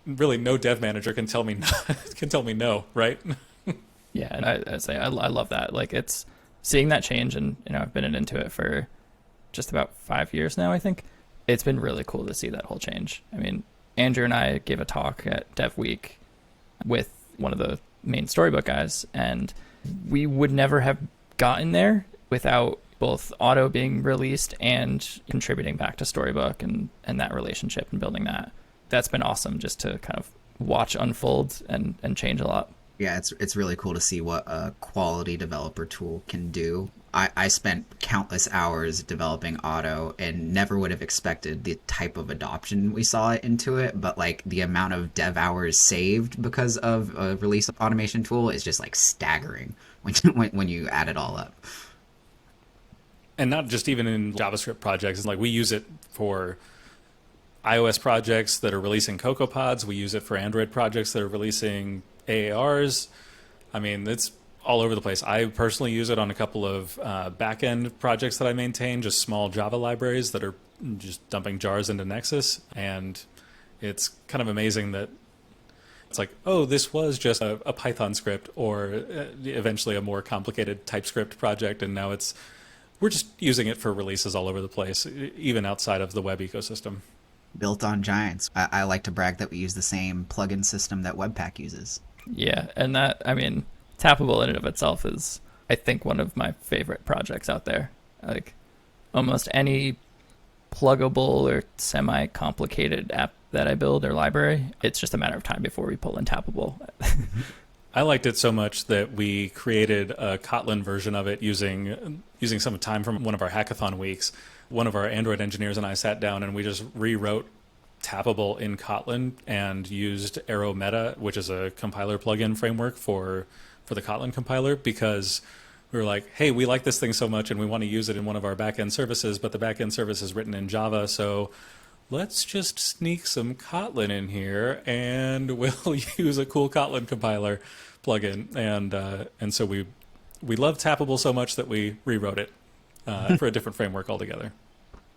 really no dev manager can tell me no, can tell me no, right? Yeah, and I say I love that. Like, it's seeing that change, and I've been into it for just about 5 years now, I think. It's been really cool to see that whole change. I mean, Andrew and I gave a talk at Dev Week with one of the main Storybook guys, and we would never have gotten there without both Auto being released and contributing back to Storybook and that relationship and building that. That's been awesome just to kind of watch unfold and change a lot. Yeah, it's really cool to see what a quality developer tool can do. I spent countless hours developing Auto and never would have expected the type of adoption we saw into it, but like the amount of dev hours saved because of a release automation tool is just like staggering when you add it all up. And not just even in JavaScript projects. It's like we use it for iOS projects that are releasing CocoaPods. We use it for Android projects that are releasing AARs. I mean, it's all over the place. I personally use it on a couple of back-end projects that I maintain, just small Java libraries that are just dumping jars into Nexus. And it's kind of amazing that it's like, oh, this was just a Python script or eventually a more complicated TypeScript project. And now we're just using it for releases all over the place, even outside of the web ecosystem. Built on giants. I like to brag that we use the same plugin system that Webpack uses. Yeah, and that, I mean, Tappable in and of itself is, I think, one of my favorite projects out there. Like, almost any pluggable or semi-complicated app that I build or library, it's just a matter of time before we pull in Tappable. I liked it so much that we created a Kotlin version of it using some time from one of our hackathon weeks. One of our Android engineers and I sat down and we just rewrote Tappable in Kotlin and used Arrow Meta, which is a compiler plugin framework for the Kotlin compiler, because we were like, hey, we like this thing so much and we want to use it in one of our backend services, but the backend service is written in Java, so let's just sneak some Kotlin in here and we'll use a cool Kotlin compiler plugin. And so we love Tappable so much that we rewrote it for a different framework altogether.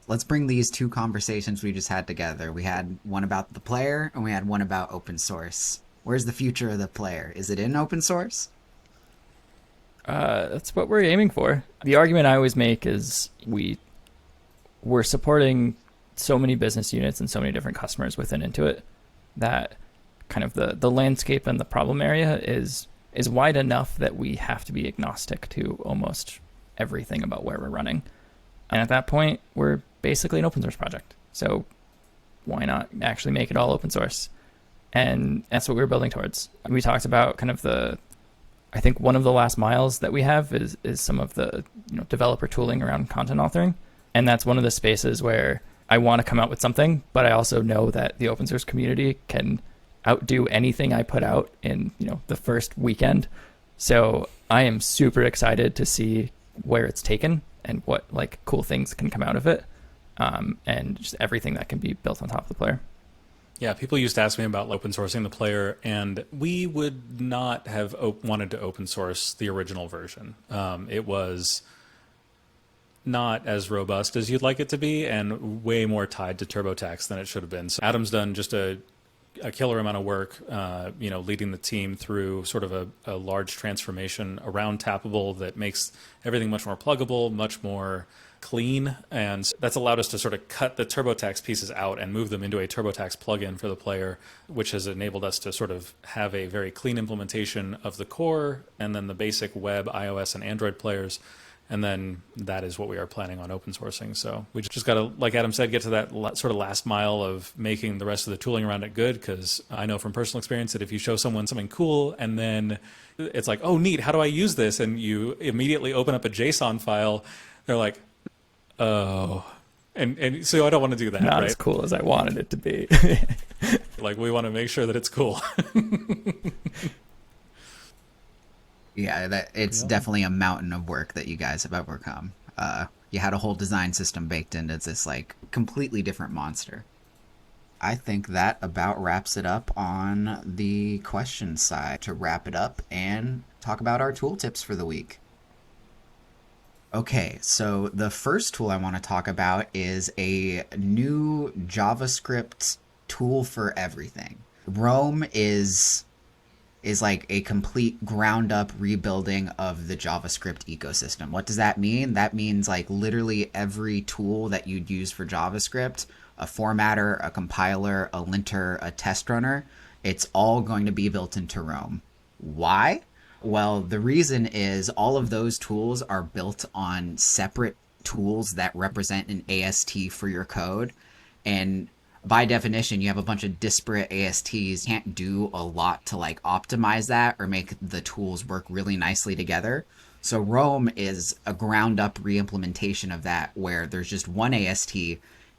Let's bring these two conversations we just had together. We had one about the player and we had one about open source. Where's the future of the player? Is it in open source? That's what we're aiming for. The argument I always make is we're supporting so many business units and so many different customers within Intuit that kind of the landscape and the problem area is wide enough that we have to be agnostic to almost everything about where we're running. And at that point, we're basically an open source project. So why not actually make it all open source? And that's what we're building towards. We talked about kind of I think one of the last miles that we have is some of the developer tooling around content authoring. And that's one of the spaces where I want to come out with something, but I also know that the open source community can outdo anything I put out in the first weekend. So I am super excited to see where it's taken and what cool things can come out of it, and just everything that can be built on top of the player. Yeah, people used to ask me about open sourcing the player, and we would not have wanted to open source the original version. It was not as robust as you'd like it to be, and way more tied to TurboTax than it should have been. So Adam's done just a killer amount of work, leading the team through sort of a large transformation around Tappable that makes everything much more pluggable, much more clean, and that's allowed us to sort of cut the TurboTax pieces out and move them into a TurboTax plugin for the player, which has enabled us to sort of have a very clean implementation of the core and then the basic web, iOS, and Android players. And then that is what we are planning on open sourcing. So we just got to, like Adam said, get to that sort of last mile of making the rest of the tooling around it good, because I know from personal experience that if you show someone something cool and then it's like, oh, neat, how do I use this? And you immediately open up a JSON file, they're like, oh. And so I don't want to do that, Not right? as cool as I wanted it to be. Like, we want to make sure that it's cool. Yeah, it's definitely a mountain of work that you guys have overcome. You had a whole design system baked into this completely different monster. I think that about wraps it up on the question side. To wrap it up and talk about our tooltips for the week. Okay, so the first tool I want to talk about is a new JavaScript tool for everything. Rome is like a complete ground up rebuilding of the JavaScript ecosystem. What does that mean? That means literally every tool that you'd use for JavaScript, a formatter, a compiler, a linter, a test runner, it's all going to be built into Rome. Why? Well, the reason is all of those tools are built on separate tools that represent an AST for your code. And by definition, you have a bunch of disparate ASTs. Can't do a lot to optimize that or make the tools work really nicely together. So Rome is a ground up reimplementation of that, where there's just one AST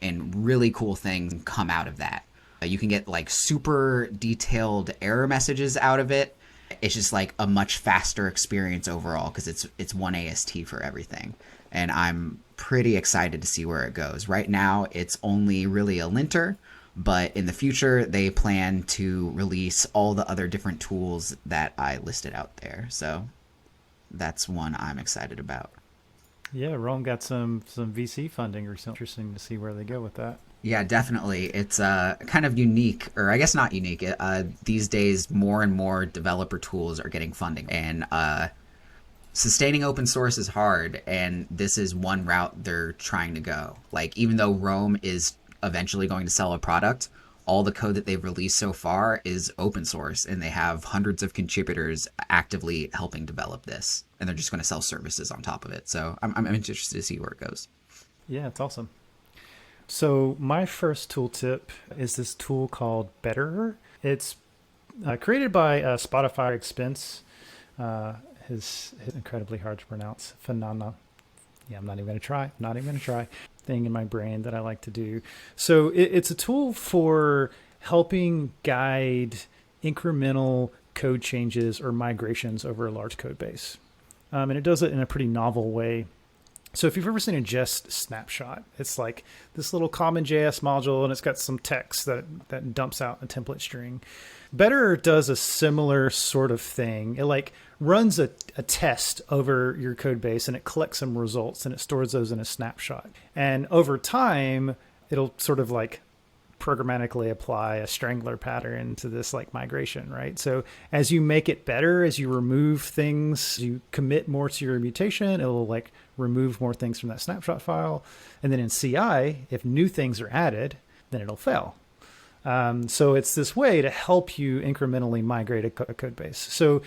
and really cool things come out of that. You can get super detailed error messages out of it. It's just a much faster experience overall because it's one AST for everything. And I'm pretty excited to see where it goes. Right now, it's only really a linter, but in the future, they plan to release all the other different tools that I listed out there. So that's one I'm excited about. Yeah, Rome got some VC funding recently. Interesting to see where they go with that. Yeah, definitely. It's kind of unique, or I guess not unique. These days, more and more developer tools are getting funding, and sustaining open source is hard, and this is one route they're trying to go. Even though Rome is eventually going to sell a product, all the code that they've released so far is open source, and they have hundreds of contributors actively helping develop this, and they're just going to sell services on top of it. So I'm interested to see where it goes. Yeah, it's awesome. So my first tooltip is this tool called Betterer. It's created by Spotify Expense. His incredibly hard to pronounce. Phenomena. Yeah, I'm not even going to try. Thing in my brain that I like to do. So it's a tool for helping guide incremental code changes or migrations over a large code base. And it does it in a pretty novel way. So if you've ever seen a Jest snapshot, it's like this little common JS module, and it's got some text that dumps out a template string. Betterer does a similar sort of thing. It runs a test over your code base, and it collects some results, and it stores those in a snapshot. And over time, it'll sort of programmatically apply a strangler pattern to this migration, right? So as you make it better, as you remove things, you commit more to your mutation, it'll remove more things from that snapshot file. And then in CI, if new things are added, then it'll fail. So it's this way to help you incrementally migrate a code base. So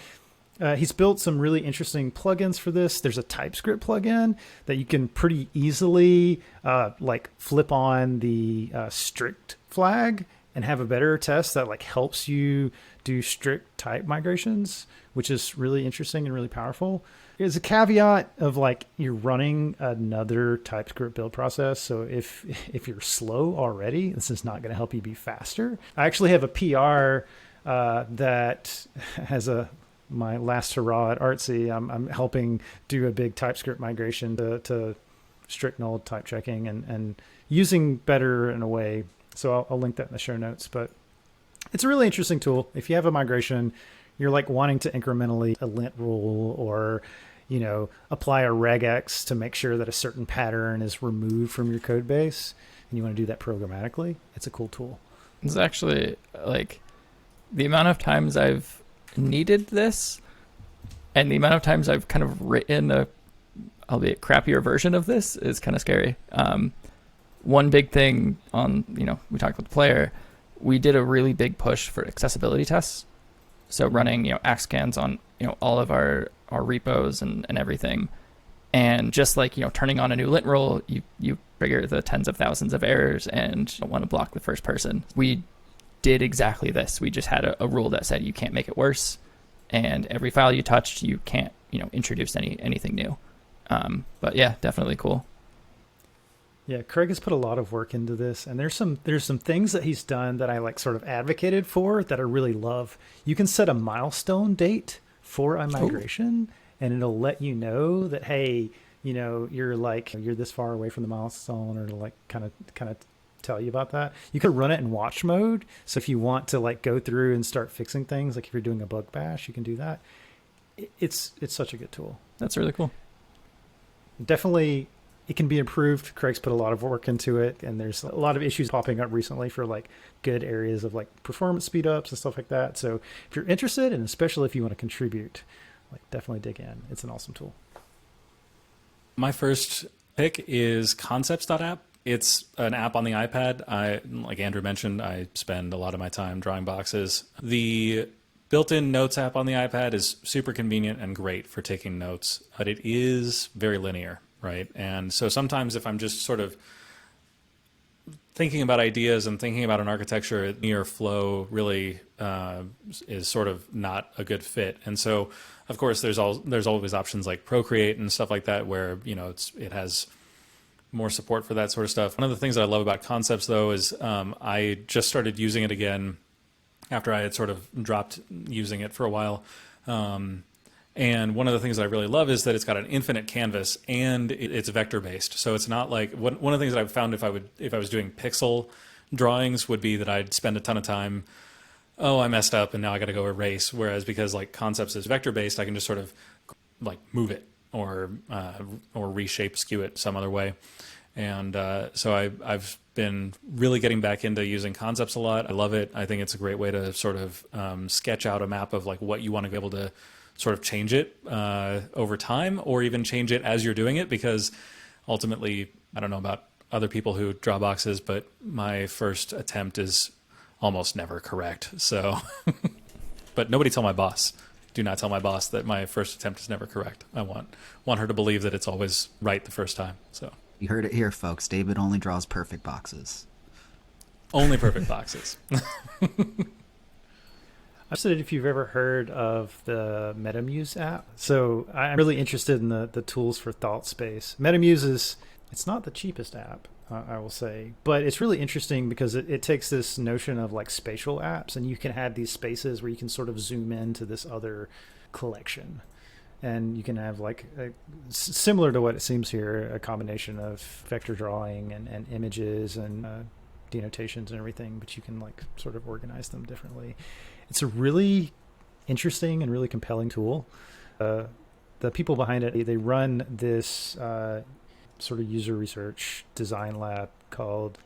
he's built some really interesting plugins for this. There's a TypeScript plugin that you can pretty easily flip on the strict flag and have a better test that helps you do strict type migrations, which is really interesting and really powerful. There's a caveat of you're running another TypeScript build process. So if you're slow already, this is not going to help you be faster. I actually have a PR that has my last hurrah at Artsy. I'm helping do a big TypeScript migration to strict null type checking and using Betterer in a way. So I'll link that in the show notes. But It's a really interesting tool. If you have a migration, you're like wanting to incrementally a lint rule or, apply a regex to make sure that a certain pattern is removed from your code base, and you want to do that programmatically, it's a cool tool. It's actually like the amount of times I've needed this and the amount of times I've kind of written a, albeit crappier version of this is kind of scary. One big thing on, we talked about the player, we did a really big push for accessibility tests. So running, axe scans on, all of our repos and everything. And just like, turning on a new lint rule, you trigger the tens of thousands of errors and don't want to block the first person. We did exactly this. We just had a rule that said you can't make it worse. And every file you touched, you can't, introduce anything new. But yeah, definitely cool. Yeah, Craig has put a lot of work into this, and there's some things that he's done that I like sort of advocated for that I really love. You can set a milestone date for a migration, and it'll let you know that, hey, you're this far away from the milestone, or to like kind of tell you about that. You can run it in watch mode, so if you want to like go through and start fixing things, like if you're doing a bug bash, you can do that. It's such a good tool. That's really cool. Definitely. It can be improved. Craig's put a lot of work into it, and there's a lot of issues popping up recently for like good areas of like performance speed ups and stuff like that. So if you're interested, and especially if you want to contribute, like definitely dig in. It's an awesome tool. My first pick is concepts.app. It's an app on the iPad. Like Andrew mentioned, I spend a lot of my time drawing boxes. The built-in notes app on the iPad is super convenient and great for taking notes, but it is very linear. Right. And so sometimes if I'm just sort of thinking about ideas and thinking about an architecture, linear flow really is sort of not a good fit. And so, of course, there's always options like Procreate and stuff like that where, it has more support for that sort of stuff. One of the things that I love about Concepts, though, is I just started using it again after I had sort of dropped using it for a while. And one of the things that I really love is that it's got an infinite canvas and it's vector based. So it's not like one of the things that I've found if I was doing pixel drawings would be that I'd spend a ton of time. Oh, I messed up and now I got to go erase. Whereas because like Concepts is vector based, I can just sort of like move it or reshape, skew it some other way. And so I've been really getting back into using Concepts a lot. I love it. I think it's a great way to sort of sketch out a map of like what you want to be able to sort of change it over time, or even change it as you're doing it, because ultimately, I don't know about other people who draw boxes, but my first attempt is almost never correct. So, but nobody tell my boss. Do not tell my boss that my first attempt is never correct. I want her to believe that it's always right the first time. So you heard it here, folks. David only draws perfect boxes. Only perfect boxes. I'm interested if you've ever heard of the Metamuse app. So I'm really interested in the tools for thought space. Metamuse it's not the cheapest app, I will say, but it's really interesting because it takes this notion of like spatial apps, and you can have these spaces where you can sort of zoom into this other collection. And you can have like, similar to what it seems here, a combination of vector drawing and images and denotations and everything, but you can like sort of organize them differently. It's a really interesting and really compelling tool. The people behind it, they run this sort of user research design lab called,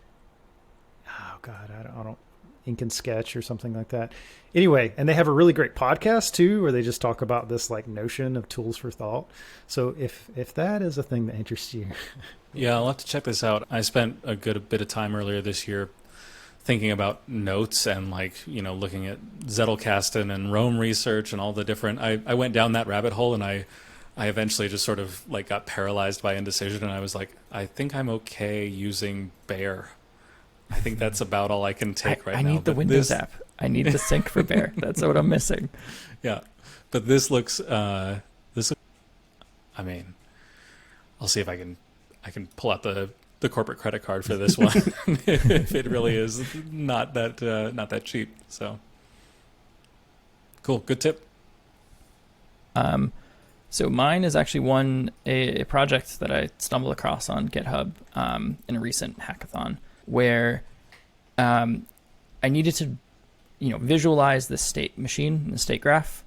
I don't Ink and Sketch or something like that. Anyway, and they have a really great podcast too, where they just talk about this like notion of tools for thought. So if that is a thing that interests you. Yeah, I'll have to check this out. I spent a good bit of time earlier this year thinking about notes and like, looking at Zettelkasten and Rome research and all the different, I went down that rabbit hole, and I eventually just sort of like got paralyzed by indecision, and I was like, I think I'm okay using Bear. I think that's about all I can take right now. I need the Windows app. I need the sync for Bear. That's what I'm missing. Yeah. But this looks, I mean, I'll see if I can pull out the corporate credit card for this one if it really is not that cheap. So cool. Good tip. So mine is actually a project that I stumbled across on GitHub in a recent hackathon, where I needed to visualize the state machine, the state graph,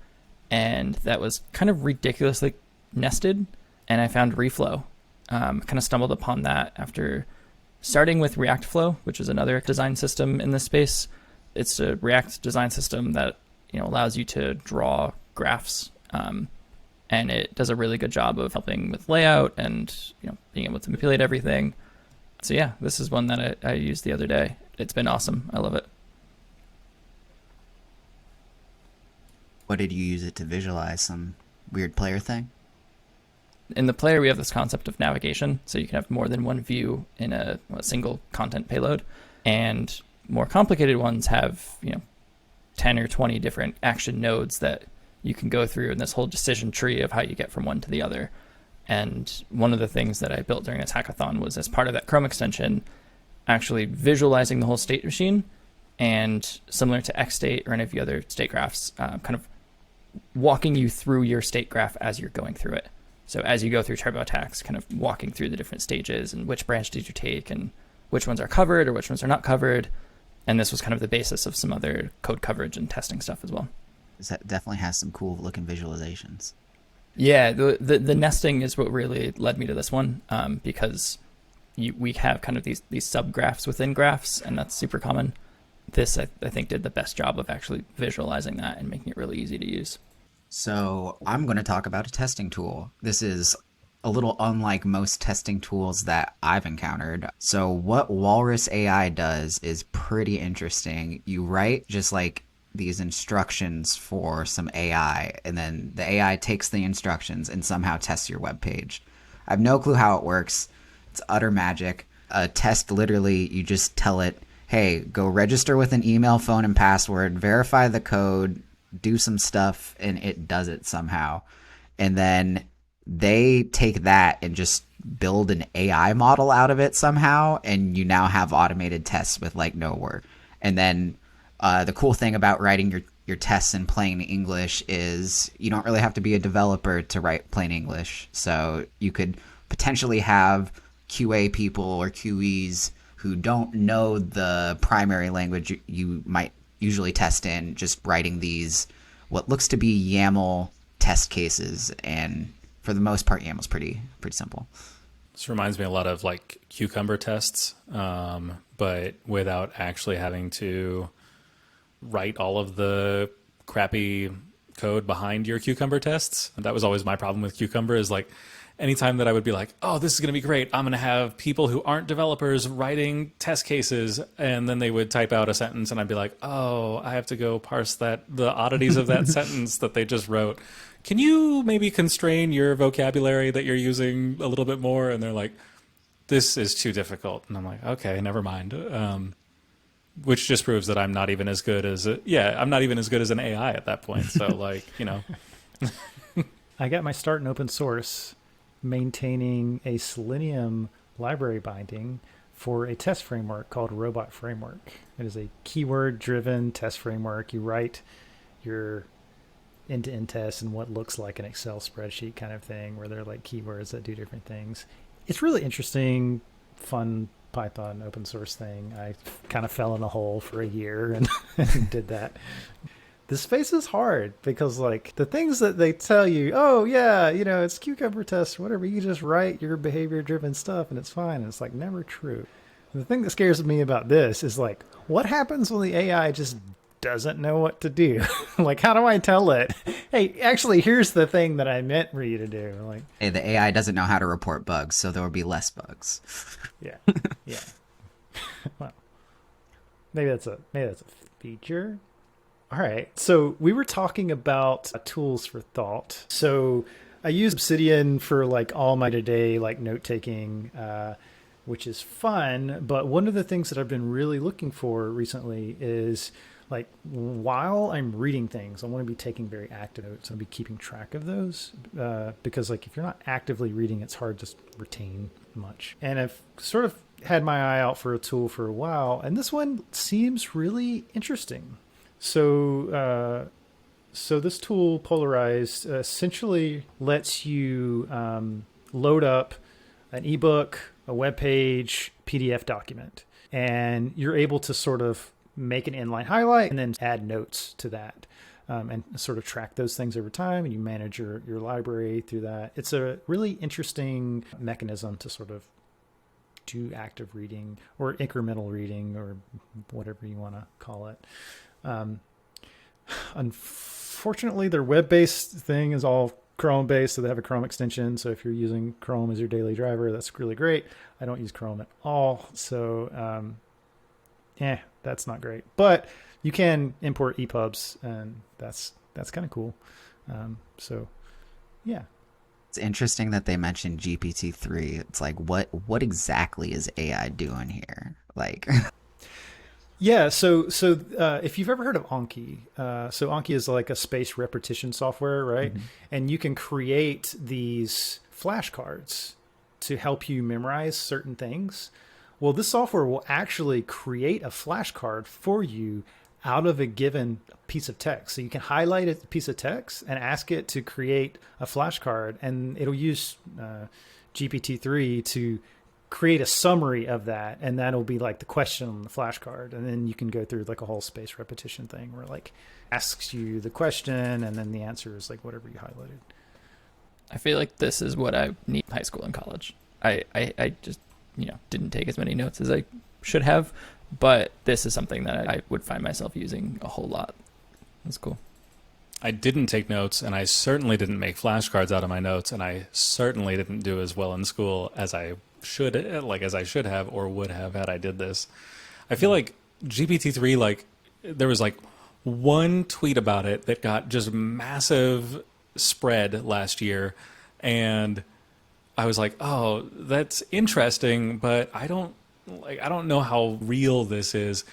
and that was kind of ridiculously nested. And I found reaflow. Kind of stumbled upon that after starting with reactflow, which is another design system in this space. It's a React design system that allows you to draw graphs, and it does a really good job of helping with layout and being able to manipulate everything. So yeah, this is one that I used the other day. It's been awesome. I love it. What did you use it to visualize? Some weird player thing? In the player, we have this concept of navigation, so you can have more than one view in a single content payload, and more complicated ones have 10 or 20 different action nodes that you can go through in this whole decision tree of how you get from one to the other. And one of the things that I built during this hackathon was, as part of that Chrome extension, actually visualizing the whole state machine, and similar to XState or any of the other state graphs, kind of walking you through your state graph as you're going through it. So as you go through TurboTax, kind of walking through the different stages and which branch did you take and which ones are covered or which ones are not covered. And this was kind of the basis of some other code coverage and testing stuff as well. That definitely has some cool looking visualizations. Yeah, the nesting is what really led me to this one, because we have kind of these subgraphs within graphs, and that's super common. This, I think, did the best job of actually visualizing that and making it really easy to use. So I'm going to talk about a testing tool. This is a little unlike most testing tools that I've encountered. So what walrus.ai does is pretty interesting. You write just like these instructions for some AI, and then the AI takes the instructions and somehow tests your web page. I have no clue how it works. It's utter magic. A test, literally, you just tell it, hey, go register with an email, phone, and password, verify the code, do some stuff, and it does it somehow. And then they take that and just build an AI model out of it somehow, and you now have automated tests with like no work. And then the cool thing about writing your tests in plain English is you don't really have to be a developer to write plain English. So you could potentially have QA people or QEs who don't know the primary language you might usually test in, just writing these what looks to be YAML test cases. And for the most part, YAML's pretty simple. This reminds me a lot of like Cucumber tests, but without actually having to write all of the crappy code behind your Cucumber tests. And that was always my problem with Cucumber, is like anytime that I would be like, oh, this is going to be great, I'm going to have people who aren't developers writing test cases, and then they would type out a sentence and I'd be like, oh, I have to go parse the oddities of that sentence that they just wrote. Can you maybe constrain your vocabulary that you're using a little bit more? And they're like, this is too difficult. And I'm like, okay, never mind. Which just proves that I'm not even as good as I'm not even as good as an AI at that point. So like, I got my start in open source maintaining a Selenium library binding for a test framework called Robot Framework. It is a keyword-driven test framework. You write your end-to-end tests in what looks like an Excel spreadsheet kind of thing, where they're like keywords that do different things. It's really interesting, fun Python open source thing. I kind of fell in a hole for a year and did that. The space is hard because like the things that they tell you, oh yeah, it's Cucumber tests or whatever, you just write your behavior driven stuff and it's fine. And it's like never true. And the thing that scares me about this is like, what happens when the AI just doesn't know what to do? Like, how do I tell it, hey, actually, here's the thing that I meant for you to do? Like, hey, the AI doesn't know how to report bugs, so there will be less bugs. Yeah. Well, maybe that's a feature. All right. So we were talking about tools for thought. So I use Obsidian for like all my day-to-day like note-taking, which is fun. But one of the things that I've been really looking for recently is like while I'm reading things, I want to be taking very active notes and be keeping track of those because like if you're not actively reading, it's hard to retain much. And I've sort of had my eye out for a tool for a while, and this one seems really interesting. So this tool, Polarized, essentially lets you load up an ebook, a web page, PDF document, and you're able to sort of make an inline highlight and then add notes to that. And sort of track those things over time, and you manage your library through that. It's a really interesting mechanism to sort of do active reading or incremental reading or whatever you want to call it. Unfortunately, their web-based thing is all Chrome-based, so they have a Chrome extension. So if you're using Chrome as your daily driver, that's really great. I don't use Chrome at all, so that's not great. But you can import EPUBs, and that's kind of cool. So, yeah. It's interesting that they mentioned GPT-3. It's like, what exactly is AI doing here? Like, yeah. So if you've ever heard of Anki, so Anki is like a space repetition software, right? Mm-hmm. And you can create these flashcards to help you memorize certain things. Well, this software will actually create a flashcard for you out of a given piece of text. So you can highlight a piece of text and ask it to create a flashcard, and it'll use GPT-3 to create a summary of that, and that'll be like the question on the flashcard. And then you can go through like a whole space repetition thing where like asks you the question and then the answer is like whatever you highlighted. I feel like this is what I need in high school and college. I just, didn't take as many notes as I should have, but this is something that I would find myself using a whole lot. That's cool. I didn't take notes, and I certainly didn't make flashcards out of my notes, and I certainly didn't do as well in school as I should have or would have had I did this. I feel like GPT-3, there was one tweet about it that got just massive spread last year, and I was like, oh, that's interesting, but I don't know how real this is.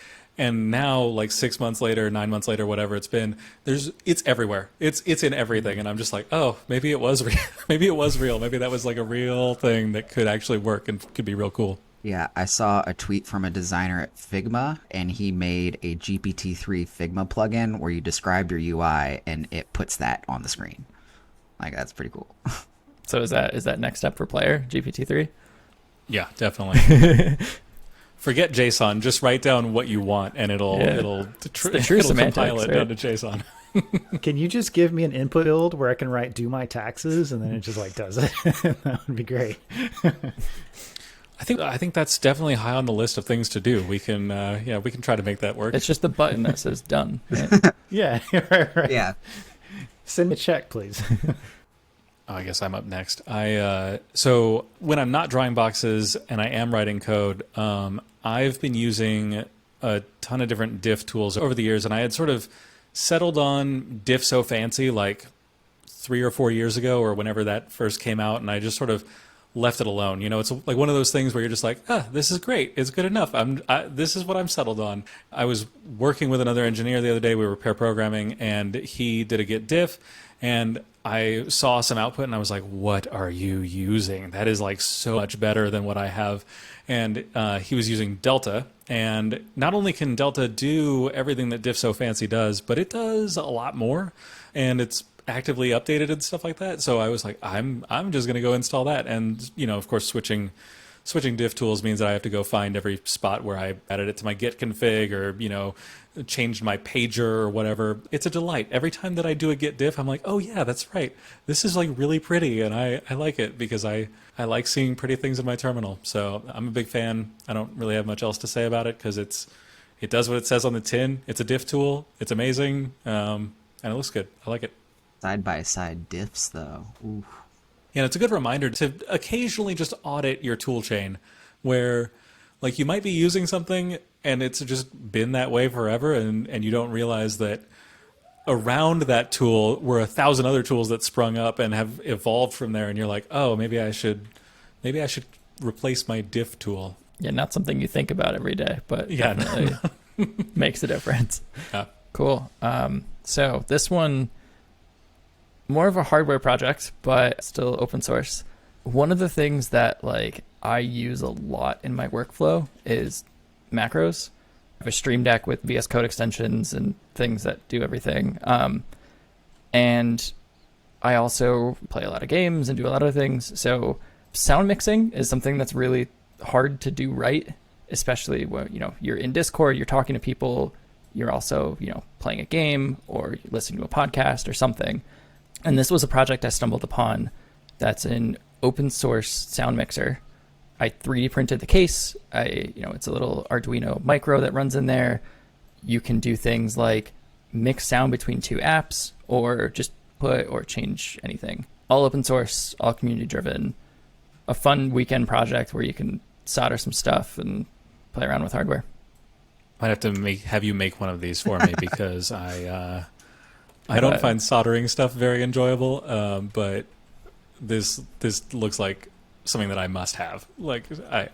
And now, 6 months later, 9 months later, whatever it's been, it's everywhere. It's in everything, and I'm just like, oh, maybe it was real. Maybe it was real. Maybe that was a real thing that could actually work and could be real cool. Yeah, I saw a tweet from a designer at Figma, and he made a GPT-3 Figma plugin where you describe your UI, and it puts that on the screen. That's pretty cool. So is that next step for player, GPT-3? Yeah, definitely. Forget JSON. Just write down what you want, and it'll compile it down to JSON. Can you just give me an input field where I can write "do my taxes" and then it just does it? That would be great. I think that's definitely high on the list of things to do. We can try to make that work. It's just the button that says done. Right? Yeah, right. Yeah. Send me a check, please. I guess I'm up next. So when I'm not drawing boxes and I am writing code, I've been using a ton of different diff tools over the years, and I had sort of settled on diff so fancy 3 or 4 years ago or whenever that first came out, and I just sort of left it alone. It's like one of those things where you're just like, this is great. It's good enough. This is what I'm settled on. I was working with another engineer the other day. We were pair programming, and he did a git diff, and I saw some output, and I was like, what are you using? That is so much better than what I have. And he was using Delta, and not only can Delta do everything that diff so fancy does, but it does a lot more, and it's actively updated and stuff like that. So I was like, I'm just going to go install that. And, of course, switching diff tools means that I have to go find every spot where I added it to my git config or, changed my pager or whatever. It's a delight. Every time that I do a git diff, I'm like, oh yeah, that's right. This is really pretty, and I like it because I like seeing pretty things in my terminal. So I'm a big fan. I don't really have much else to say about it because it does what it says on the tin. It's a diff tool. It's amazing. And it looks good. I like it. Side-by-side diffs, though. Ooh. Yeah, it's a good reminder to occasionally just audit your tool chain where you might be using something and it's just been that way forever, and you don't realize that around that tool were 1,000 other tools that sprung up and have evolved from there, and you're like, oh, maybe I should replace my diff tool. Yeah, not something you think about every day, but yeah, definitely makes a difference. Yeah. Cool. So this one, more of a hardware project, but still open source. One of the things that I use a lot in my workflow is macros. I have a Stream Deck with VS Code extensions and things that do everything. And I also play a lot of games and do a lot of things. So sound mixing is something that's really hard to do right especially when, you're in Discord, you're talking to people, you're also, playing a game or listening to a podcast or something. And this was a project I stumbled upon that's an open source sound mixer. I 3D printed the case. It's a little Arduino micro that runs in there. You can do things like mix sound between two apps or just put or change anything. All open source, all community driven. A fun weekend project where you can solder some stuff and play around with hardware. Might have to have you make one of these for me because I don't find soldering stuff very enjoyable. But this looks like something that I must have. Like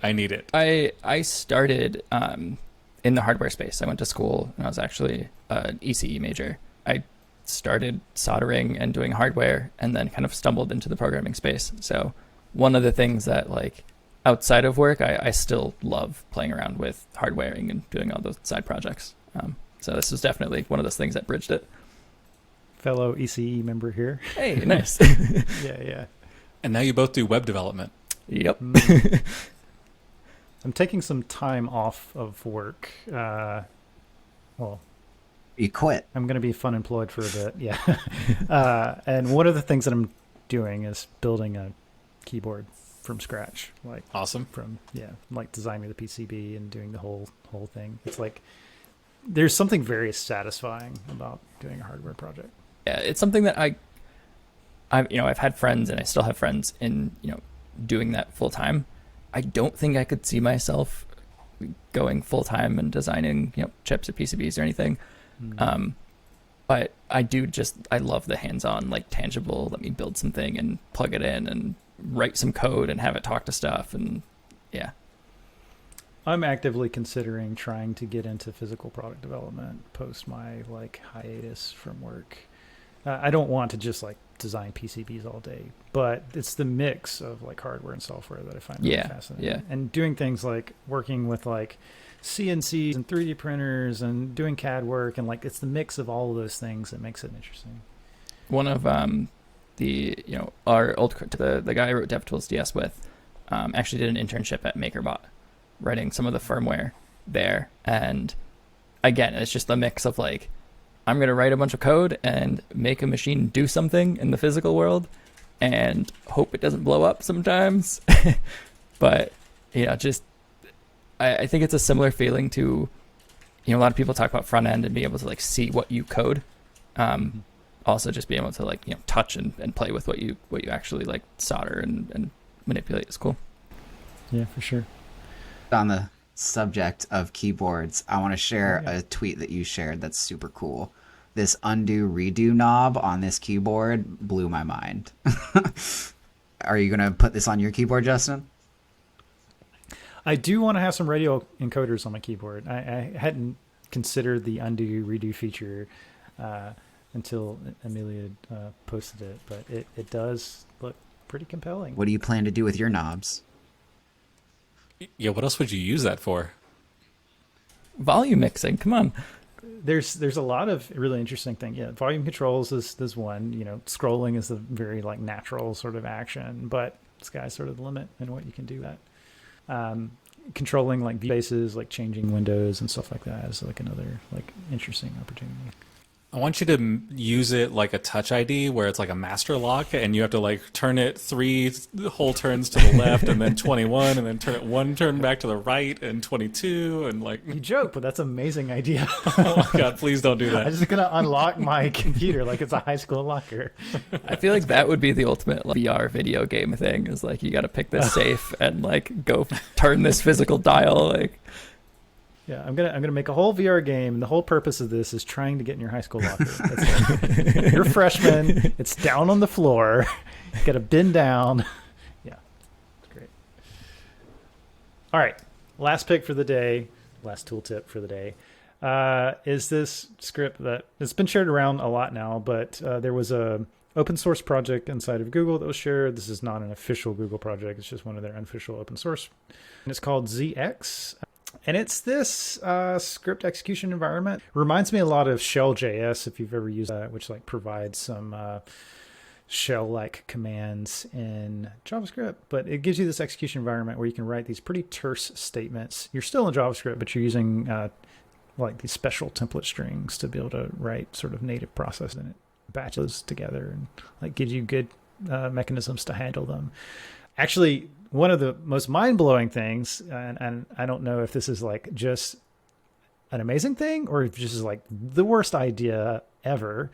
I need it. I started in the hardware space. I went to school and I was actually an ECE major. I started soldering and doing hardware and then kind of stumbled into the programming space. So one of the things that outside of work, I still love playing around with hardwaring and doing all those side projects. So this was definitely one of those things that bridged it. Fellow ECE member here. Hey, nice. Yeah. And now you both do web development. Yep. I'm taking some time off of work. You quit. I'm going to be fun employed for a bit. Yeah. And one of the things that I'm doing is building a keyboard from scratch. Awesome. Designing the PCB and doing the whole thing. It's there's something very satisfying about doing a hardware project. Yeah, it's something that I've had friends and I still have friends in, doing that full time. I don't think I could see myself going full time and designing, chips or PCBs or anything. But I love the hands-on, tangible, let me build something and plug it in and write some code and have it talk to stuff. And yeah. I'm actively considering trying to get into physical product development post my hiatus from work. I don't want to just design PCBs all day, but it's the mix of hardware and software that I find really fascinating. Yeah. And doing things like working with CNCs and 3D printers and doing CAD work and it's the mix of all of those things that makes it interesting. One of our old the guy I wrote DevTools with actually did an internship at MakerBot, writing some of the firmware there. And again, it's just a mix of I'm going to write a bunch of code and make a machine do something in the physical world and hope it doesn't blow up sometimes. But, I think it's a similar feeling to, a lot of people talk about front end and being able to see what you code. Also just being able to touch and play with what you actually solder and manipulate is cool. Yeah, for sure. On the subject of keyboards, I want to share a tweet that you shared that's super cool. This undo redo knob on this keyboard blew my mind. Are you going to put this on your keyboard, Justin? I do want to have some radio encoders on my keyboard. I hadn't considered the undo redo feature until Amelia posted it, but it does look pretty compelling. What do you plan to do with your knobs? Yeah, what else would you use that for? Volume mixing, come on. There's a lot of really interesting things. Yeah, volume controls is one. Scrolling is a very natural sort of action, but sky's sort of the limit in what you can do that. Controlling view spaces, changing windows and stuff like that is another interesting opportunity. I want you to use it like a Touch ID where it's a master lock and you have to turn it 3 whole turns to the left and then 21 and then turn it 1 turn back to the right and 22 and You joke, but that's an amazing idea. Oh my God, please don't do that. I'm just going to unlock my computer like it's a high school locker. I feel that would be the ultimate VR video game thing is you got to pick this safe and go turn this physical dial Yeah, I'm gonna make a whole VR game, and the whole purpose of this is trying to get in your high school locker. That's you're a freshman. It's down on the floor. You got to bend down. Yeah, it's great. All right, last pick for the day, last tool tip for the day, is this script that it's been shared around a lot now, but there was a open source project inside of Google that was shared. This is not an official Google project. It's just one of their unofficial open source, and it's called ZX. And it's this script execution environment. Reminds me a lot of Shell.js, if you've ever used that, which provides some shell-like commands in JavaScript, but it gives you this execution environment where you can write these pretty terse statements. You're still in JavaScript, but you're using like these special template strings to be able to write sort of native process, and it batches together and like gives you good mechanisms to handle them. Actually, one of the most mind-blowing things, and I don't know if this is like just an amazing thing or if just is like the worst idea ever.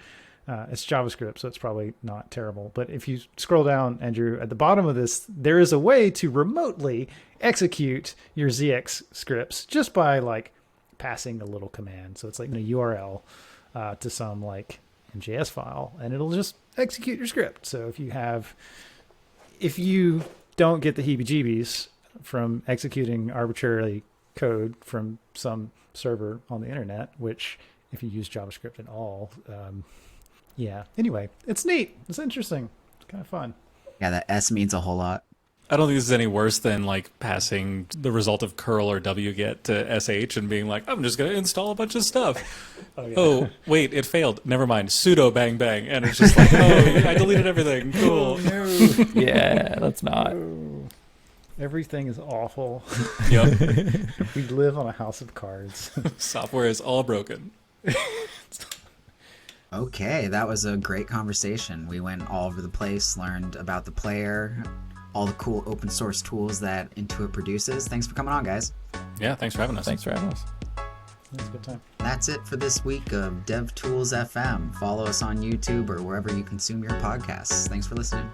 It's JavaScript, so it's probably not terrible. But if you scroll down, Andrew, at the bottom of this, there is a way to remotely execute your ZX scripts just by like passing a little command. So it's like a URL to some like MJS file, and it'll just execute your script. So if you don't get the heebie-jeebies from executing arbitrary code from some server on the internet, which if you use JavaScript at all, yeah. Anyway, it's neat. It's interesting. It's kind of fun. Yeah, that S means a whole lot. I don't think this is any worse than like passing the result of curl or wget to sh and being like, I'm just going to install a bunch of stuff. Oh, wait, it failed. Never mind. Sudo bang bang. And it's just like, oh, I deleted everything. Cool. No. Yeah, that's not. No. Everything is awful. Yep. We live on a house of cards. Software is all broken. Okay, that was a great conversation. We went all over the place, learned about the player, all the cool open source tools that Intuit produces. Thanks for coming on, guys. Yeah, thanks for having us. Thanks for having us. That's a good time. That's it for this week of DevTools FM. Follow us on YouTube or wherever you consume your podcasts. Thanks for listening.